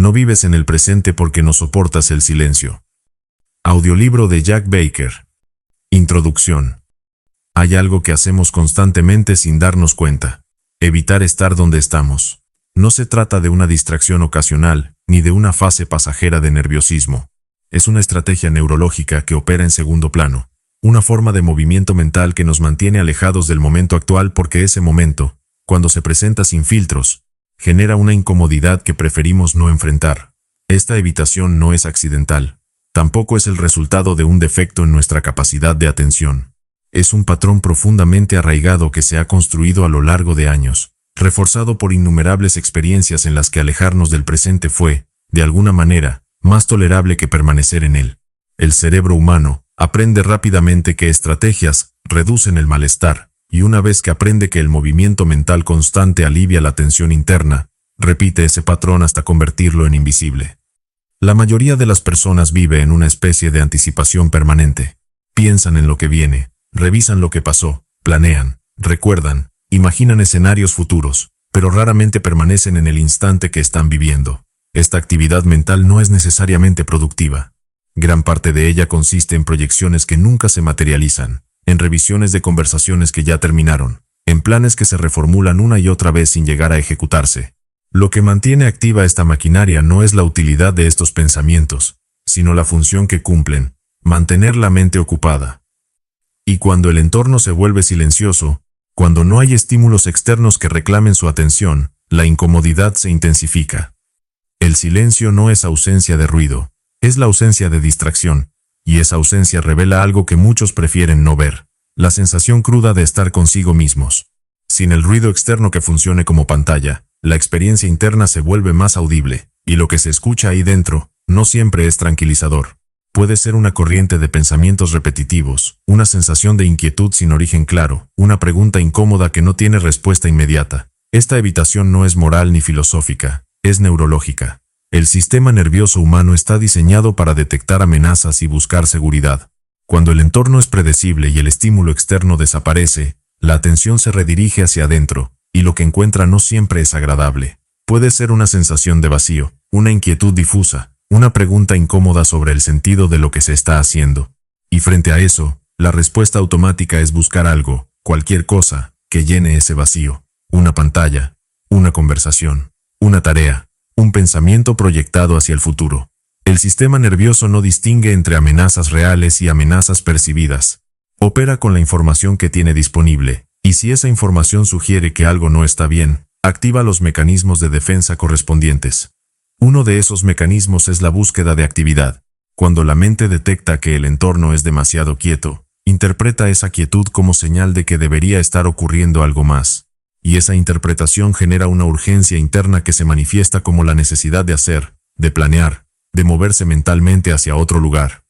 No vives en el presente porque no soportas el silencio. Audiolibro de Jack Baker. Introducción. Hay algo que hacemos constantemente sin darnos cuenta. Evitar estar donde estamos. No se trata de una distracción ocasional, ni de una fase pasajera de nerviosismo. Es una estrategia neurológica que opera en segundo plano. Una forma de movimiento mental que nos mantiene alejados del momento actual porque ese momento, cuando se presenta sin filtros, genera una incomodidad que preferimos no enfrentar. Esta evitación no es accidental. Tampoco es el resultado de un defecto en nuestra capacidad de atención. Es un patrón profundamente arraigado que se ha construido a lo largo de años, reforzado por innumerables experiencias en las que alejarnos del presente fue, de alguna manera, más tolerable que permanecer en él. El cerebro humano aprende rápidamente que estrategias reducen el malestar, y una vez que aprende que el movimiento mental constante alivia la tensión interna, repite ese patrón hasta convertirlo en invisible. La mayoría de las personas vive en una especie de anticipación permanente. Piensan en lo que viene, revisan lo que pasó, planean, recuerdan, imaginan escenarios futuros, pero raramente permanecen en el instante que están viviendo. Esta actividad mental no es necesariamente productiva. Gran parte de ella consiste en proyecciones que nunca se materializan, en revisiones de conversaciones que ya terminaron, en planes que se reformulan una y otra vez sin llegar a ejecutarse. Lo que mantiene activa esta maquinaria no es la utilidad de estos pensamientos, sino la función que cumplen, mantener la mente ocupada. Y cuando el entorno se vuelve silencioso, cuando no hay estímulos externos que reclamen su atención, la incomodidad se intensifica. El silencio no es ausencia de ruido, es la ausencia de distracción, y esa ausencia revela algo que muchos prefieren no ver, la sensación cruda de estar consigo mismos. Sin el ruido externo que funcione como pantalla, la experiencia interna se vuelve más audible, y lo que se escucha ahí dentro no siempre es tranquilizador. Puede ser una corriente de pensamientos repetitivos, una sensación de inquietud sin origen claro, una pregunta incómoda que no tiene respuesta inmediata. Esta evitación no es moral ni filosófica, es neurológica. El sistema nervioso humano está diseñado para detectar amenazas y buscar seguridad. Cuando el entorno es predecible y el estímulo externo desaparece, la atención se redirige hacia adentro, y lo que encuentra no siempre es agradable. Puede ser una sensación de vacío, una inquietud difusa, una pregunta incómoda sobre el sentido de lo que se está haciendo. Y frente a eso, la respuesta automática es buscar algo, cualquier cosa, que llene ese vacío. Una pantalla, una conversación, una tarea, un pensamiento proyectado hacia el futuro. El sistema nervioso no distingue entre amenazas reales y amenazas percibidas. Opera con la información que tiene disponible, y si esa información sugiere que algo no está bien, activa los mecanismos de defensa correspondientes. Uno de esos mecanismos es la búsqueda de actividad. Cuando la mente detecta que el entorno es demasiado quieto, interpreta esa quietud como señal de que debería estar ocurriendo algo más. Y esa interpretación genera una urgencia interna que se manifiesta como la necesidad de hacer, de planear, de moverse mentalmente hacia otro lugar.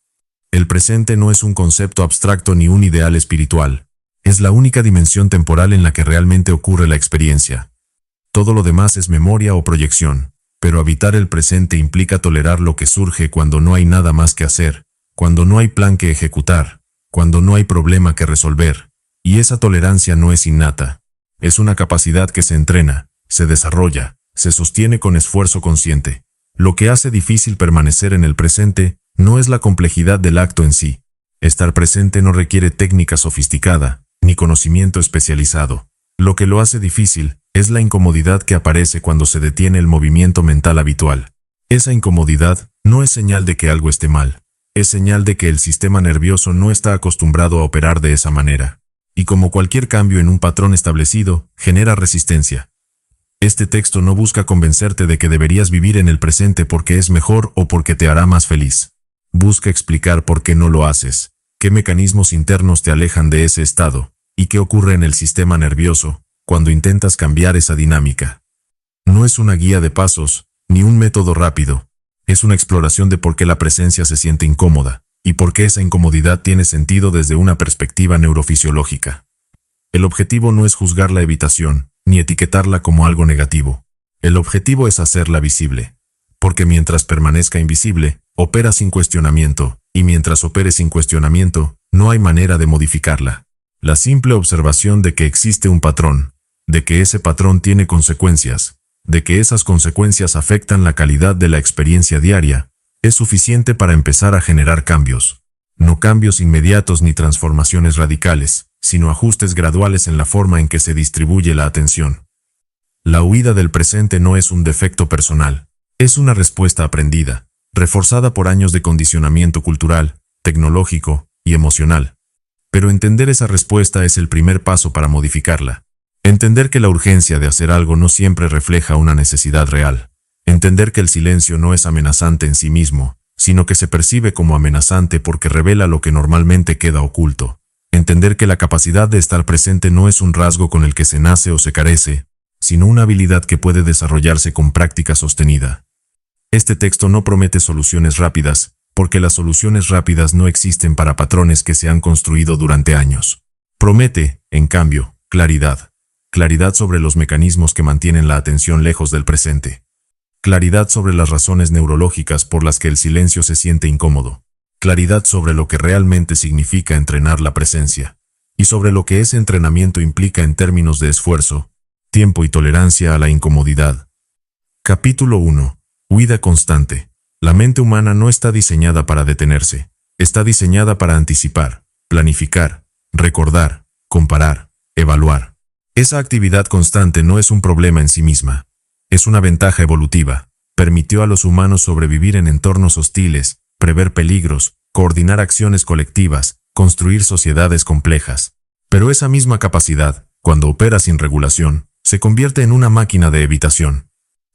El presente no es un concepto abstracto ni un ideal espiritual. Es la única dimensión temporal en la que realmente ocurre la experiencia. Todo lo demás es memoria o proyección. Pero habitar el presente implica tolerar lo que surge cuando no hay nada más que hacer, cuando no hay plan que ejecutar, cuando no hay problema que resolver. Y esa tolerancia no es innata. Es una capacidad que se entrena, se desarrolla, se sostiene con esfuerzo consciente. Lo que hace difícil permanecer en el presente no es la complejidad del acto en sí. Estar presente no requiere técnica sofisticada, ni conocimiento especializado. Lo que lo hace difícil es la incomodidad que aparece cuando se detiene el movimiento mental habitual. Esa incomodidad no es señal de que algo esté mal, es señal de que el sistema nervioso no está acostumbrado a operar de esa manera. Y como cualquier cambio en un patrón establecido, genera resistencia. Este texto no busca convencerte de que deberías vivir en el presente porque es mejor o porque te hará más feliz. Busca explicar por qué no lo haces, qué mecanismos internos te alejan de ese estado, y qué ocurre en el sistema nervioso cuando intentas cambiar esa dinámica. No es una guía de pasos, ni un método rápido. Es una exploración de por qué la presencia se siente incómoda, y por qué esa incomodidad tiene sentido desde una perspectiva neurofisiológica. El objetivo no es juzgar la evitación, ni etiquetarla como algo negativo. El objetivo es hacerla visible. Porque mientras permanezca invisible, opera sin cuestionamiento, y mientras opere sin cuestionamiento, no hay manera de modificarla. La simple observación de que existe un patrón, de que ese patrón tiene consecuencias, de que esas consecuencias afectan la calidad de la experiencia diaria, es suficiente para empezar a generar cambios. No cambios inmediatos ni transformaciones radicales, sino ajustes graduales en la forma en que se distribuye la atención. La huida del presente no es un defecto personal, es una respuesta aprendida, reforzada por años de condicionamiento cultural, tecnológico y emocional. Pero entender esa respuesta es el primer paso para modificarla. Entender que la urgencia de hacer algo no siempre refleja una necesidad real. Entender que el silencio no es amenazante en sí mismo, sino que se percibe como amenazante porque revela lo que normalmente queda oculto. Entender que la capacidad de estar presente no es un rasgo con el que se nace o se carece, sino una habilidad que puede desarrollarse con práctica sostenida. Este texto no promete soluciones rápidas, porque las soluciones rápidas no existen para patrones que se han construido durante años. Promete, en cambio, claridad. Claridad sobre los mecanismos que mantienen la atención lejos del presente. Claridad sobre las razones neurológicas por las que el silencio se siente incómodo. Claridad sobre lo que realmente significa entrenar la presencia. Y sobre lo que ese entrenamiento implica en términos de esfuerzo, tiempo y tolerancia a la incomodidad. Capítulo 1. Huida constante. La mente humana no está diseñada para detenerse. Está diseñada para anticipar, planificar, recordar, comparar, evaluar. Esa actividad constante no es un problema en sí misma. Es una ventaja evolutiva. Permitió a los humanos sobrevivir en entornos hostiles, prever peligros, coordinar acciones colectivas, construir sociedades complejas. Pero esa misma capacidad, cuando opera sin regulación, se convierte en una máquina de evitación.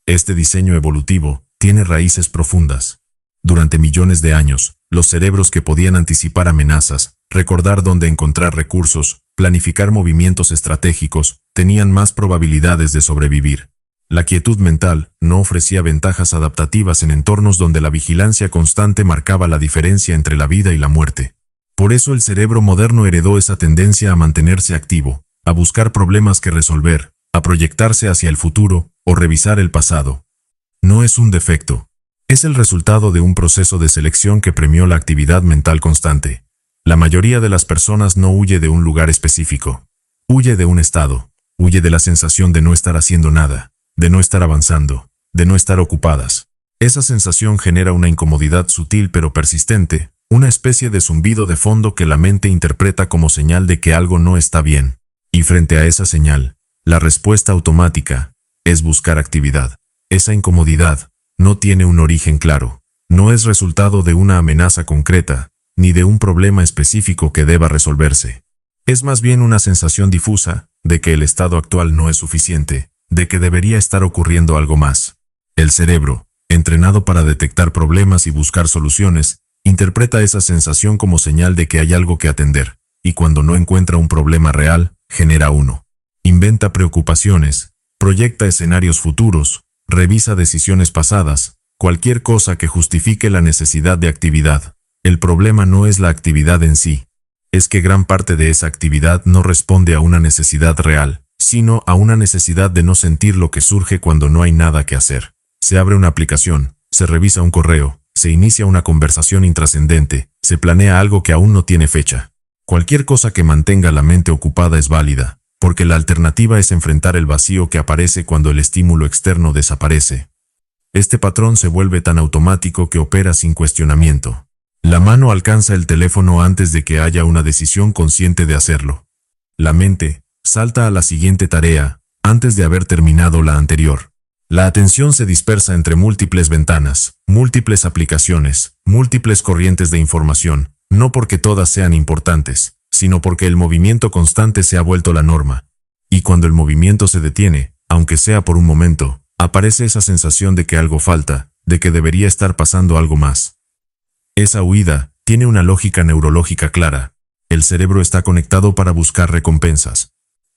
Este diseño evolutivo tiene raíces profundas. Durante millones de años, los cerebros que podían anticipar amenazas, recordar dónde encontrar recursos, planificar movimientos estratégicos, tenían más probabilidades de sobrevivir. La quietud mental no ofrecía ventajas adaptativas en entornos donde la vigilancia constante marcaba la diferencia entre la vida y la muerte. Por eso el cerebro moderno heredó esa tendencia a mantenerse activo, a buscar problemas que resolver, a proyectarse hacia el futuro o revisar el pasado. No es un defecto. Es el resultado de un proceso de selección que premió la actividad mental constante. La mayoría de las personas no huye de un lugar específico. Huye de un estado. Huye de la sensación de no estar haciendo nada, de no estar avanzando, de no estar ocupadas. Esa sensación genera una incomodidad sutil pero persistente, una especie de zumbido de fondo que la mente interpreta como señal de que algo no está bien. Y frente a esa señal, la respuesta automática es buscar actividad. Esa incomodidad no tiene un origen claro, no es resultado de una amenaza concreta, ni de un problema específico que deba resolverse. Es más bien una sensación difusa de que el estado actual no es suficiente, de que debería estar ocurriendo algo más. El cerebro, entrenado para detectar problemas y buscar soluciones, interpreta esa sensación como señal de que hay algo que atender, y cuando no encuentra un problema real, genera uno. Inventa preocupaciones, proyecta escenarios futuros, revisa decisiones pasadas, cualquier cosa que justifique la necesidad de actividad. El problema no es la actividad en sí. Es que gran parte de esa actividad no responde a una necesidad real, sino a una necesidad de no sentir lo que surge cuando no hay nada que hacer. Se abre una aplicación, se revisa un correo, se inicia una conversación intrascendente, se planea algo que aún no tiene fecha. Cualquier cosa que mantenga la mente ocupada es válida, porque la alternativa es enfrentar el vacío que aparece cuando el estímulo externo desaparece. Este patrón se vuelve tan automático que opera sin cuestionamiento. La mano alcanza el teléfono antes de que haya una decisión consciente de hacerlo. La mente salta a la siguiente tarea antes de haber terminado la anterior. La atención se dispersa entre múltiples ventanas, múltiples aplicaciones, múltiples corrientes de información, no porque todas sean importantes, sino porque el movimiento constante se ha vuelto la norma. Y cuando el movimiento se detiene, aunque sea por un momento, aparece esa sensación de que algo falta, de que debería estar pasando algo más. Esa huida tiene una lógica neurológica clara. El cerebro está conectado para buscar recompensas.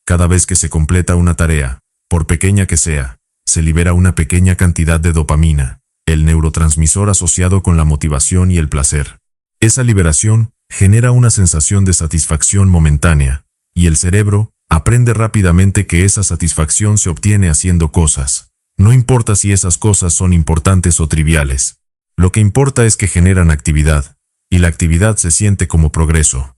Cada vez que se completa una tarea, por pequeña que sea, se libera una pequeña cantidad de dopamina, el neurotransmisor asociado con la motivación y el placer. Esa liberación genera una sensación de satisfacción momentánea, y el cerebro aprende rápidamente que esa satisfacción se obtiene haciendo cosas. No importa si esas cosas son importantes o triviales. Lo que importa es que generan actividad, y la actividad se siente como progreso.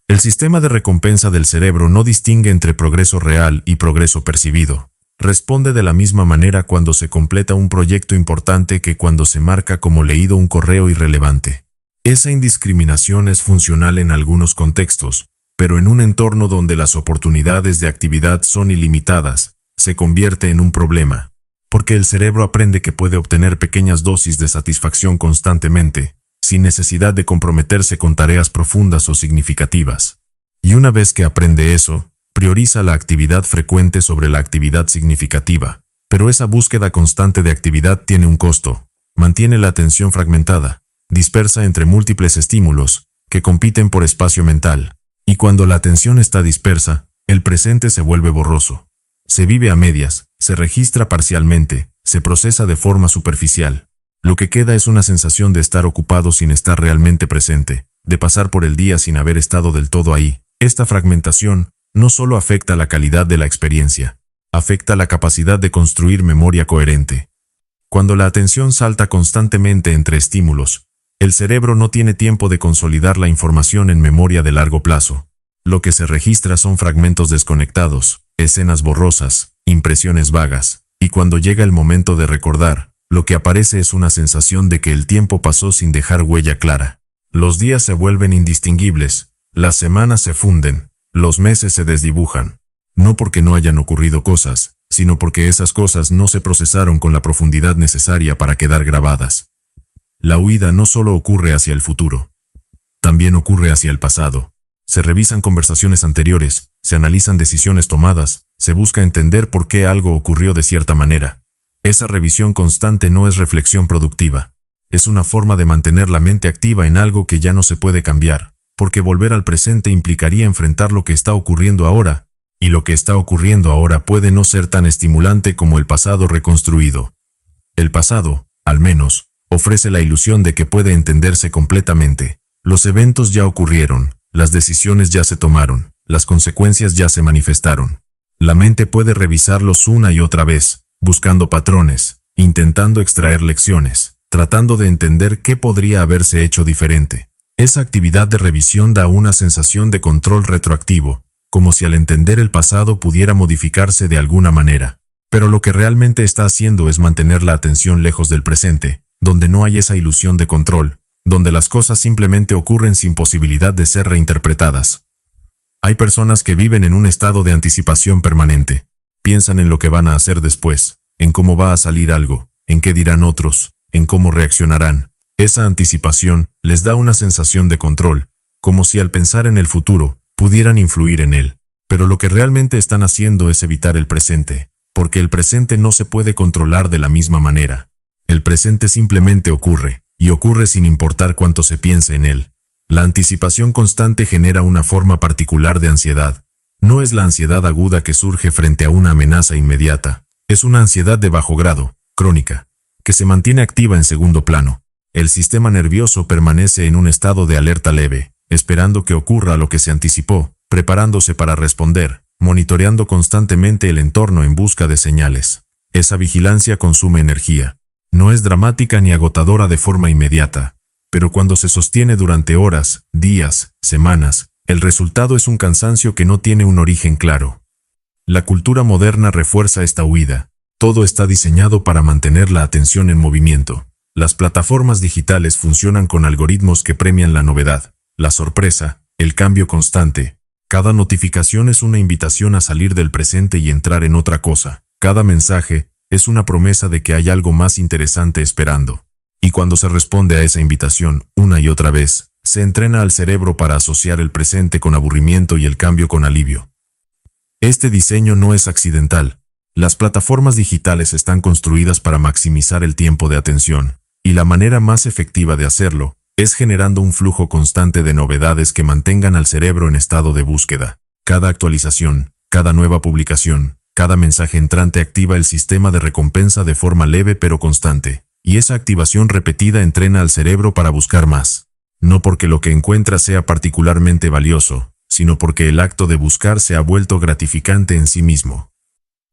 El sistema de recompensa del cerebro no distingue entre progreso real y progreso percibido. responde de la misma manera cuando se completa un proyecto importante que cuando se marca como leído un correo irrelevante. Esa indiscriminación es funcional en algunos contextos, pero en un entorno donde las oportunidades de actividad son ilimitadas, se convierte en un problema, porque el cerebro aprende que puede obtener pequeñas dosis de satisfacción constantemente, sin necesidad de comprometerse con tareas profundas o significativas. Y una vez que aprende eso, prioriza la actividad frecuente sobre la actividad significativa. Pero esa búsqueda constante de actividad tiene un costo. Mantiene la atención fragmentada, dispersa entre múltiples estímulos, que compiten por espacio mental. Y cuando la atención está dispersa, el presente se vuelve borroso. Se vive a medias, se registra parcialmente, se procesa de forma superficial. Lo que queda es una sensación de estar ocupado sin estar realmente presente, de pasar por el día sin haber estado del todo ahí. Esta fragmentación no solo afecta la calidad de la experiencia, afecta la capacidad de construir memoria coherente. Cuando la atención salta constantemente entre estímulos, el cerebro no tiene tiempo de consolidar la información en memoria de largo plazo. Lo que se registra son fragmentos desconectados, escenas borrosas, impresiones vagas, y cuando llega el momento de recordar, lo que aparece es una sensación de que el tiempo pasó sin dejar huella clara. Los días se vuelven indistinguibles, las semanas se funden, los meses se desdibujan. No porque no hayan ocurrido cosas, sino porque esas cosas no se procesaron con la profundidad necesaria para quedar grabadas. La huida no solo ocurre hacia el futuro, también ocurre hacia el pasado. Se revisan conversaciones anteriores, se analizan decisiones tomadas, se busca entender por qué algo ocurrió de cierta manera. Esa revisión constante no es reflexión productiva. Es una forma de mantener la mente activa en algo que ya no se puede cambiar, porque volver al presente implicaría enfrentar lo que está ocurriendo ahora, y lo que está ocurriendo ahora puede no ser tan estimulante como el pasado reconstruido. El pasado, al menos, ofrece la ilusión de que puede entenderse completamente. Los eventos ya ocurrieron, las decisiones ya se tomaron, las consecuencias ya se manifestaron. La mente puede revisarlos una y otra vez, buscando patrones, intentando extraer lecciones, tratando de entender qué podría haberse hecho diferente. Esa actividad de revisión da una sensación de control retroactivo, como si al entender el pasado pudiera modificarse de alguna manera. Pero lo que realmente está haciendo es mantener la atención lejos del presente, donde no hay esa ilusión de control, donde las cosas simplemente ocurren sin posibilidad de ser reinterpretadas. Hay personas que viven en un estado de anticipación permanente. Piensan en lo que van a hacer después, en cómo va a salir algo, en qué dirán otros, en cómo reaccionarán. Esa anticipación les da una sensación de control, como si al pensar en el futuro, pudieran influir en él. Pero lo que realmente están haciendo es evitar el presente, porque el presente no se puede controlar de la misma manera. El presente simplemente ocurre, y ocurre sin importar cuánto se piense en él. La anticipación constante genera una forma particular de ansiedad. No es la ansiedad aguda que surge frente a una amenaza inmediata. Es una ansiedad de bajo grado, crónica, que se mantiene activa en segundo plano. El sistema nervioso permanece en un estado de alerta leve, esperando que ocurra lo que se anticipó, preparándose para responder, monitoreando constantemente el entorno en busca de señales. Esa vigilancia consume energía. No es dramática ni agotadora de forma inmediata, pero cuando se sostiene durante horas, días, semanas, el resultado es un cansancio que no tiene un origen claro. La cultura moderna refuerza esta huida. Todo está diseñado para mantener la atención en movimiento. Las plataformas digitales funcionan con algoritmos que premian la novedad, la sorpresa, el cambio constante. Cada notificación es una invitación a salir del presente y entrar en otra cosa. Cada mensaje es una promesa de que hay algo más interesante esperando. Y cuando se responde a esa invitación, una y otra vez, se entrena al cerebro para asociar el presente con aburrimiento y el cambio con alivio. Este diseño no es accidental. Las plataformas digitales están construidas para maximizar el tiempo de atención, y la manera más efectiva de hacerlo es generando un flujo constante de novedades que mantengan al cerebro en estado de búsqueda. Cada actualización, cada nueva publicación, cada mensaje entrante activa el sistema de recompensa de forma leve pero constante, y esa activación repetida entrena al cerebro para buscar más. No porque lo que encuentra sea particularmente valioso, sino porque el acto de buscar se ha vuelto gratificante en sí mismo.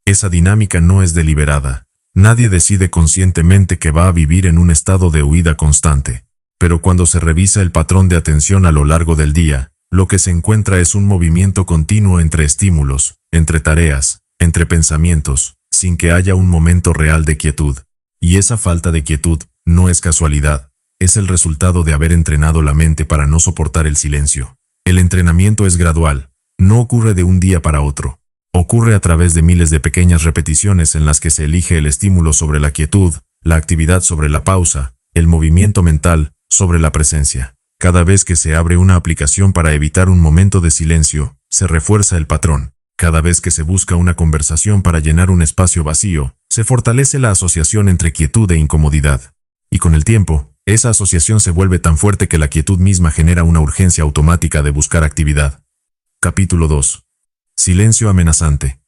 Esa dinámica no es deliberada. Nadie decide conscientemente que va a vivir en un estado de huida constante. Pero cuando se revisa el patrón de atención a lo largo del día, lo que se encuentra es un movimiento continuo entre estímulos, entre tareas, entre pensamientos, sin que haya un momento real de quietud. Y esa falta de quietud no es casualidad, es el resultado de haber entrenado la mente para no soportar el silencio. El entrenamiento es gradual, no ocurre de un día para otro. Ocurre a través de miles de pequeñas repeticiones en las que se elige el estímulo sobre la quietud, la actividad sobre la pausa, el movimiento mental sobre la presencia. Cada vez que se abre una aplicación para evitar un momento de silencio, se refuerza el patrón. Cada vez que se busca una conversación para llenar un espacio vacío, se fortalece la asociación entre quietud e incomodidad. Y con el tiempo, esa asociación se vuelve tan fuerte que la quietud misma genera una urgencia automática de buscar actividad. Capítulo 2. Silencio amenazante.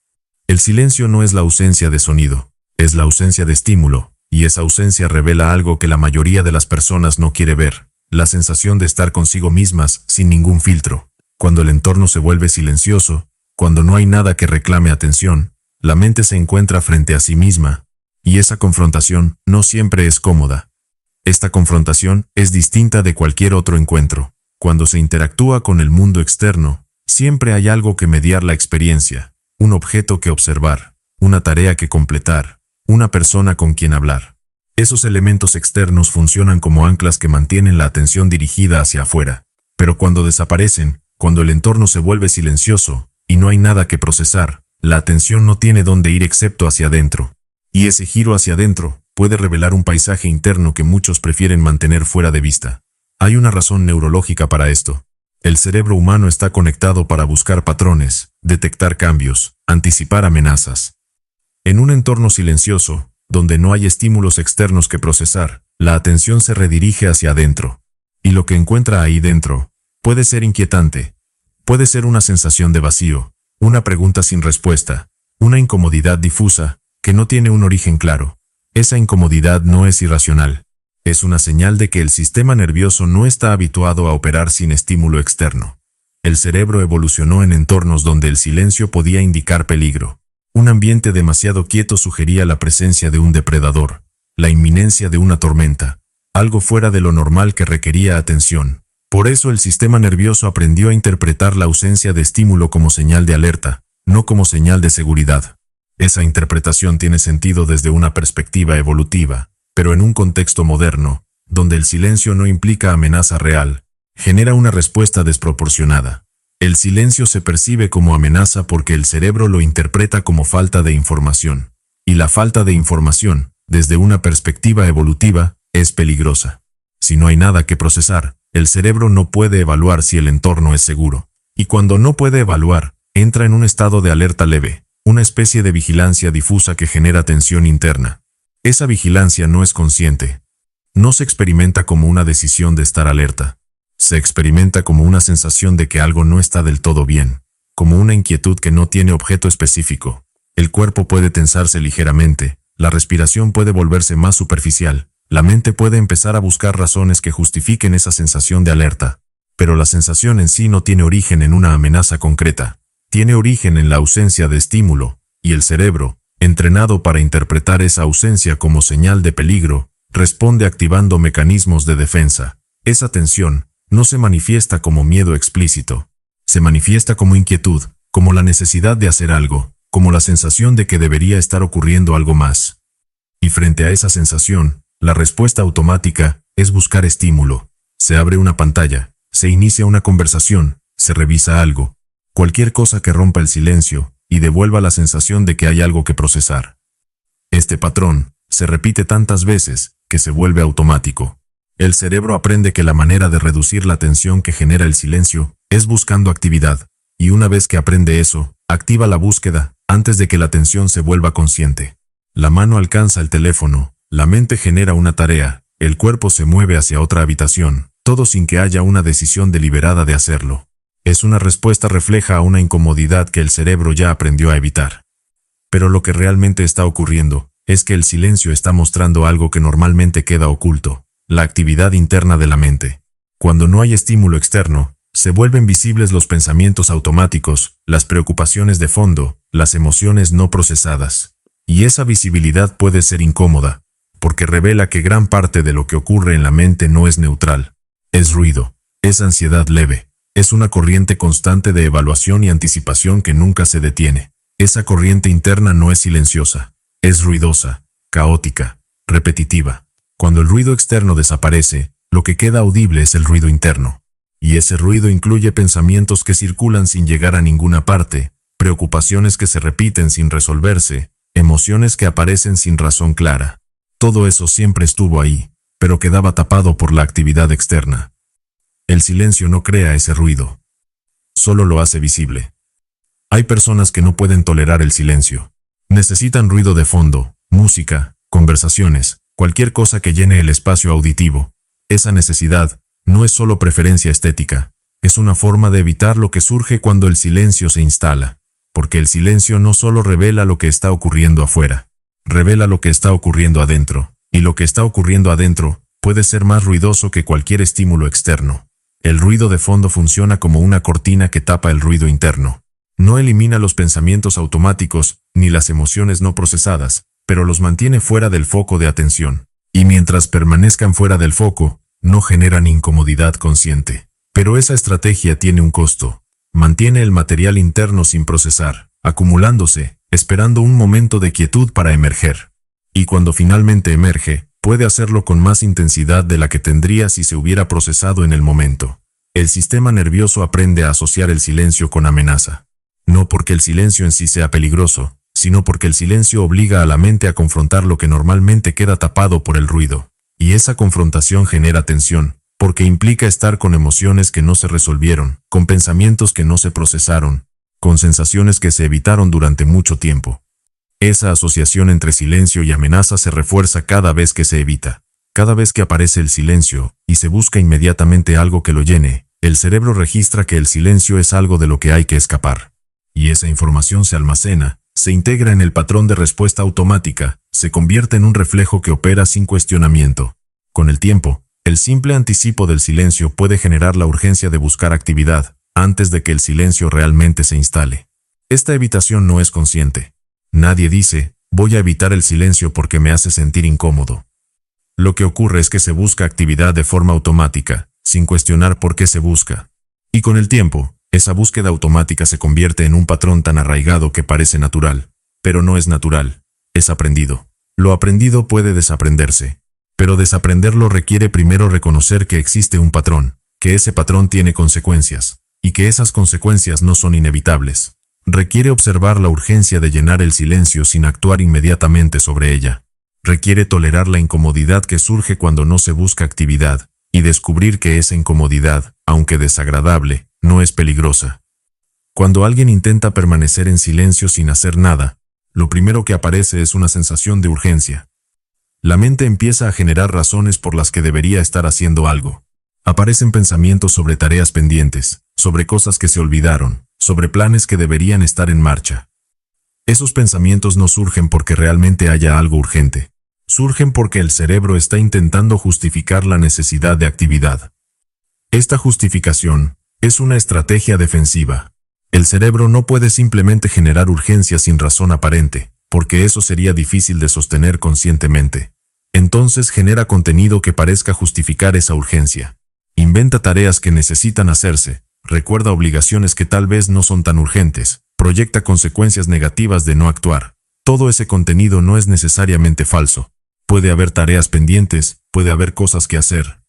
El silencio no es la ausencia de sonido, es la ausencia de estímulo, y esa ausencia revela algo que la mayoría de las personas no quiere ver, la sensación de estar consigo mismas sin ningún filtro. Cuando el entorno se vuelve silencioso, cuando no hay nada que reclame atención, la mente se encuentra frente a sí misma, y esa confrontación no siempre es cómoda. Esta confrontación es distinta de cualquier otro encuentro. Cuando se interactúa con el mundo externo, siempre hay algo que mediar la experiencia, un objeto que observar, una tarea que completar, una persona con quien hablar. Esos elementos externos funcionan como anclas que mantienen la atención dirigida hacia afuera. Pero cuando desaparecen, cuando el entorno se vuelve silencioso, y no hay nada que procesar, la atención no tiene dónde ir excepto hacia adentro. Y ese giro hacia adentro puede revelar un paisaje interno que muchos prefieren mantener fuera de vista. Hay una razón neurológica para esto. El cerebro humano está conectado para buscar patrones, detectar cambios, anticipar amenazas. En un entorno silencioso, donde no hay estímulos externos que procesar, la atención se redirige hacia adentro. Y lo que encuentra ahí dentro puede ser inquietante. Puede ser una sensación de vacío, una pregunta sin respuesta, una incomodidad difusa que no tiene un origen claro. Esa incomodidad no es irracional. Es una señal de que el sistema nervioso no está habituado a operar sin estímulo externo. El cerebro evolucionó en entornos donde el silencio podía indicar peligro. Un ambiente demasiado quieto sugería la presencia de un depredador, la inminencia de una tormenta, algo fuera de lo normal que requería atención. Por eso el sistema nervioso aprendió a interpretar la ausencia de estímulo como señal de alerta, no como señal de seguridad. Esa interpretación tiene sentido desde una perspectiva evolutiva, pero en un contexto moderno, donde el silencio no implica amenaza real, genera una respuesta desproporcionada. El silencio se percibe como amenaza porque el cerebro lo interpreta como falta de información. Y la falta de información, desde una perspectiva evolutiva, es peligrosa. Si no hay nada que procesar, el cerebro no puede evaluar si el entorno es seguro. Y cuando no puede evaluar, entra en un estado de alerta leve, una especie de vigilancia difusa que genera tensión interna. Esa vigilancia no es consciente. No se experimenta como una decisión de estar alerta. Se experimenta como una sensación de que algo no está del todo bien, como una inquietud que no tiene objeto específico. El cuerpo puede tensarse ligeramente, la respiración puede volverse más superficial, la mente puede empezar a buscar razones que justifiquen esa sensación de alerta. Pero la sensación en sí no tiene origen en una amenaza concreta. Tiene origen en la ausencia de estímulo, y el cerebro, entrenado para interpretar esa ausencia como señal de peligro, responde activando mecanismos de defensa. Esa tensión no se manifiesta como miedo explícito. Se manifiesta como inquietud, como la necesidad de hacer algo, como la sensación de que debería estar ocurriendo algo más. Y frente a esa sensación, la respuesta automática es buscar estímulo. Se abre una pantalla, se inicia una conversación, se revisa algo. Cualquier cosa que rompa el silencio y devuelva la sensación de que hay algo que procesar. Este patrón se repite tantas veces que se vuelve automático. El cerebro aprende que la manera de reducir la tensión que genera el silencio es buscando actividad, y una vez que aprende eso, activa la búsqueda antes de que la tensión se vuelva consciente. La mano alcanza el teléfono, la mente genera una tarea, el cuerpo se mueve hacia otra habitación, todo sin que haya una decisión deliberada de hacerlo. Es una respuesta refleja a una incomodidad que el cerebro ya aprendió a evitar. Pero lo que realmente está ocurriendo es que el silencio está mostrando algo que normalmente queda oculto. La actividad interna de la mente. Cuando no hay estímulo externo, se vuelven visibles los pensamientos automáticos, las preocupaciones de fondo, las emociones no procesadas. Y esa visibilidad puede ser incómoda, porque revela que gran parte de lo que ocurre en la mente no es neutral. Es ruido, es ansiedad leve, es una corriente constante de evaluación y anticipación que nunca se detiene. Esa corriente interna no es silenciosa, Es ruidosa, caótica, repetitiva. Cuando el ruido externo desaparece, lo que queda audible es el ruido interno. Y ese ruido incluye pensamientos que circulan sin llegar a ninguna parte, preocupaciones que se repiten sin resolverse, emociones que aparecen sin razón clara. Todo eso siempre estuvo ahí, pero quedaba tapado por la actividad externa. El silencio no crea ese ruido. Solo lo hace visible. Hay personas que no pueden tolerar el silencio. Necesitan ruido de fondo, música, conversaciones, cualquier cosa que llene el espacio auditivo. Esa necesidad no es solo preferencia estética, es una forma de evitar lo que surge cuando el silencio se instala. Porque el silencio no solo revela lo que está ocurriendo afuera, revela lo que está ocurriendo adentro, y lo que está ocurriendo adentro puede ser más ruidoso que cualquier estímulo externo. El ruido de fondo funciona como una cortina que tapa el ruido interno. No elimina los pensamientos automáticos ni las emociones no procesadas, pero los mantiene fuera del foco de atención. Y mientras permanezcan fuera del foco, no generan incomodidad consciente. Pero esa estrategia tiene un costo. Mantiene el material interno sin procesar, acumulándose, esperando un momento de quietud para emerger. Y cuando finalmente emerge, puede hacerlo con más intensidad de la que tendría si se hubiera procesado en el momento. El sistema nervioso aprende a asociar el silencio con amenaza. No porque el silencio en sí sea peligroso, sino porque el silencio obliga a la mente a confrontar lo que normalmente queda tapado por el ruido. Y esa confrontación genera tensión, porque implica estar con emociones que no se resolvieron, con pensamientos que no se procesaron, con sensaciones que se evitaron durante mucho tiempo. Esa asociación entre silencio y amenaza se refuerza cada vez que se evita. Cada vez que aparece el silencio, y se busca inmediatamente algo que lo llene, el cerebro registra que el silencio es algo de lo que hay que escapar. Y esa información se almacena, se integra en el patrón de respuesta automática, se convierte en un reflejo que opera sin cuestionamiento. Con el tiempo, el simple anticipo del silencio puede generar la urgencia de buscar actividad, antes de que el silencio realmente se instale. Esta evitación no es consciente. Nadie dice, voy a evitar el silencio porque me hace sentir incómodo. Lo que ocurre es que se busca actividad de forma automática, sin cuestionar por qué se busca. Y con el tiempo, esa búsqueda automática se convierte en un patrón tan arraigado que parece natural. Pero no es natural, es aprendido. Lo aprendido puede desaprenderse. Pero desaprenderlo requiere primero reconocer que existe un patrón, que ese patrón tiene consecuencias, y que esas consecuencias no son inevitables. Requiere observar la urgencia de llenar el silencio sin actuar inmediatamente sobre ella. Requiere tolerar la incomodidad que surge cuando no se busca actividad, y descubrir que esa incomodidad, aunque desagradable, no es peligrosa. Cuando alguien intenta permanecer en silencio sin hacer nada, lo primero que aparece es una sensación de urgencia. La mente empieza a generar razones por las que debería estar haciendo algo. Aparecen pensamientos sobre tareas pendientes, sobre cosas que se olvidaron, sobre planes que deberían estar en marcha. Esos pensamientos no surgen porque realmente haya algo urgente. Surgen porque el cerebro está intentando justificar la necesidad de actividad. Esta justificación es una estrategia defensiva. El cerebro no puede simplemente generar urgencia sin razón aparente, porque eso sería difícil de sostener conscientemente. Entonces genera contenido que parezca justificar esa urgencia. Inventa tareas que necesitan hacerse, recuerda obligaciones que tal vez no son tan urgentes, proyecta consecuencias negativas de no actuar. Todo ese contenido no es necesariamente falso. Puede haber tareas pendientes, puede haber cosas que hacer.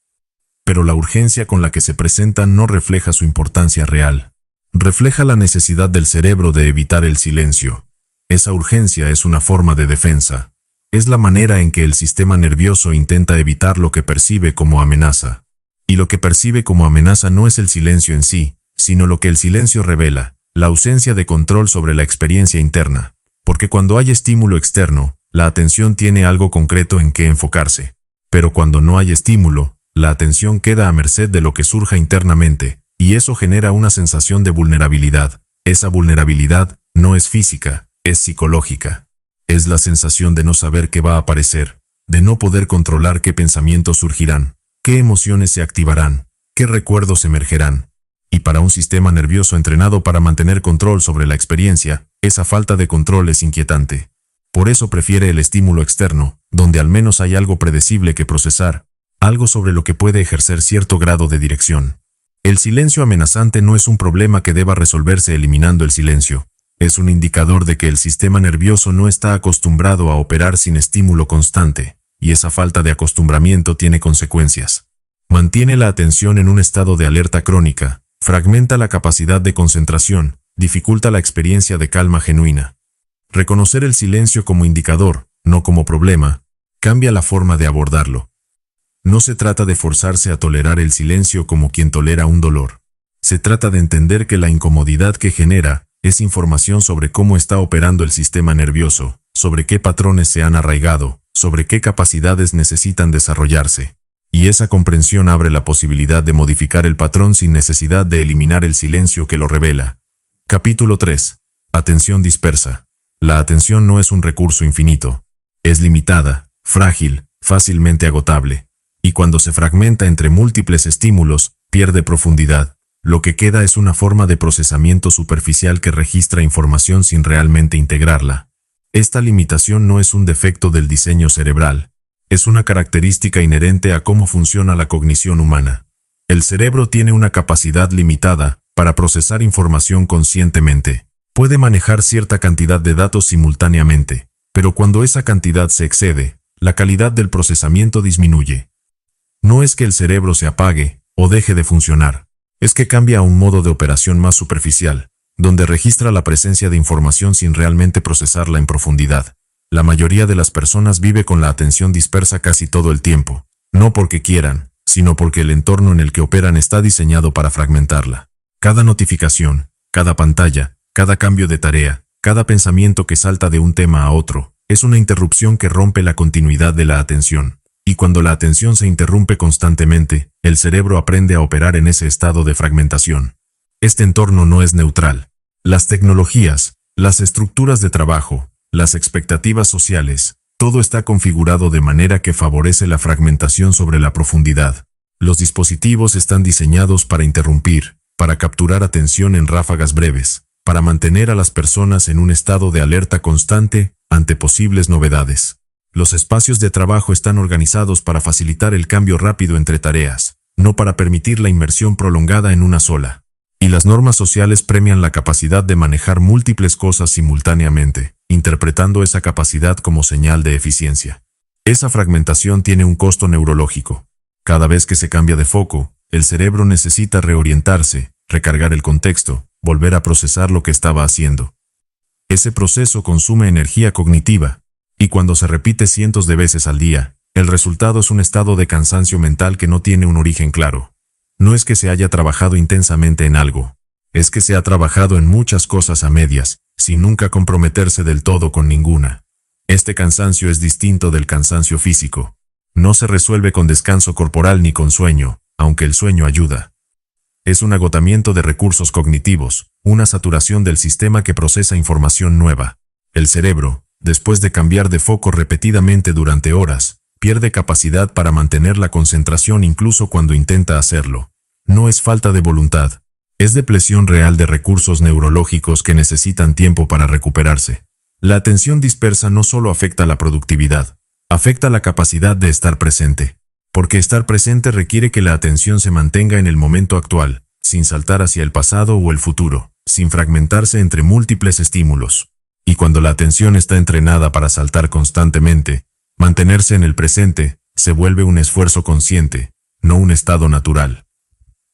Pero la urgencia con la que se presentan no refleja su importancia real. Refleja la necesidad del cerebro de evitar el silencio. Esa urgencia es una forma de defensa. Es la manera en que el sistema nervioso intenta evitar lo que percibe como amenaza. Y lo que percibe como amenaza no es el silencio en sí, sino lo que el silencio revela, la ausencia de control sobre la experiencia interna. Porque cuando hay estímulo externo, la atención tiene algo concreto en que enfocarse. Pero cuando no hay estímulo, la atención queda a merced de lo que surja internamente, y eso genera una sensación de vulnerabilidad. Esa vulnerabilidad no es física, es psicológica. Es la sensación de no saber qué va a aparecer, de no poder controlar qué pensamientos surgirán, qué emociones se activarán, qué recuerdos emergerán. Y para un sistema nervioso entrenado para mantener control sobre la experiencia, esa falta de control es inquietante. Por eso prefiere el estímulo externo, donde al menos hay algo predecible que procesar, algo sobre lo que puede ejercer cierto grado de dirección. El silencio amenazante no es un problema que deba resolverse eliminando el silencio. Es un indicador de que el sistema nervioso no está acostumbrado a operar sin estímulo constante, y esa falta de acostumbramiento tiene consecuencias. Mantiene la atención en un estado de alerta crónica, fragmenta la capacidad de concentración, dificulta la experiencia de calma genuina. Reconocer el silencio como indicador, no como problema, cambia la forma de abordarlo. No se trata de forzarse a tolerar el silencio como quien tolera un dolor. Se trata de entender que la incomodidad que genera es información sobre cómo está operando el sistema nervioso, sobre qué patrones se han arraigado, sobre qué capacidades necesitan desarrollarse. Y esa comprensión abre la posibilidad de modificar el patrón sin necesidad de eliminar el silencio que lo revela. Capítulo 3. Atención dispersa. La atención no es un recurso infinito. Es limitada, frágil, fácilmente agotable. Y cuando se fragmenta entre múltiples estímulos, pierde profundidad. Lo que queda es una forma de procesamiento superficial que registra información sin realmente integrarla. Esta limitación no es un defecto del diseño cerebral. Es una característica inherente a cómo funciona la cognición humana. El cerebro tiene una capacidad limitada para procesar información conscientemente. Puede manejar cierta cantidad de datos simultáneamente, pero cuando esa cantidad se excede, la calidad del procesamiento disminuye. No es que el cerebro se apague o deje de funcionar. Es que cambia a un modo de operación más superficial, donde registra la presencia de información sin realmente procesarla en profundidad. La mayoría de las personas vive con la atención dispersa casi todo el tiempo, no porque quieran, sino porque el entorno en el que operan está diseñado para fragmentarla. Cada notificación, cada pantalla, cada cambio de tarea, cada pensamiento que salta de un tema a otro, es una interrupción que rompe la continuidad de la atención. Y cuando la atención se interrumpe constantemente, el cerebro aprende a operar en ese estado de fragmentación. Este entorno no es neutral. Las tecnologías, las estructuras de trabajo, las expectativas sociales, todo está configurado de manera que favorece la fragmentación sobre la profundidad. Los dispositivos están diseñados para interrumpir, para capturar atención en ráfagas breves, para mantener a las personas en un estado de alerta constante ante posibles novedades. Los espacios de trabajo están organizados para facilitar el cambio rápido entre tareas, no para permitir la inmersión prolongada en una sola. Y las normas sociales premian la capacidad de manejar múltiples cosas simultáneamente, interpretando esa capacidad como señal de eficiencia. Esa fragmentación tiene un costo neurológico. Cada vez que se cambia de foco, el cerebro necesita reorientarse, recargar el contexto, volver a procesar lo que estaba haciendo. Ese proceso consume energía cognitiva, y cuando se repite cientos de veces al día, el resultado es un estado de cansancio mental que no tiene un origen claro. No es que se haya trabajado intensamente en algo, es que se ha trabajado en muchas cosas a medias, sin nunca comprometerse del todo con ninguna. Este cansancio es distinto del cansancio físico. No se resuelve con descanso corporal ni con sueño, aunque el sueño ayuda. Es un agotamiento de recursos cognitivos, una saturación del sistema que procesa información nueva. El cerebro, después de cambiar de foco repetidamente durante horas, pierde capacidad para mantener la concentración incluso cuando intenta hacerlo. No es falta de voluntad, es depleción real de recursos neurológicos que necesitan tiempo para recuperarse. La atención dispersa no solo afecta la productividad, afecta la capacidad de estar presente. Porque estar presente requiere que la atención se mantenga en el momento actual, sin saltar hacia el pasado o el futuro, sin fragmentarse entre múltiples estímulos. Y cuando la atención está entrenada para saltar constantemente, mantenerse en el presente se vuelve un esfuerzo consciente, no un estado natural.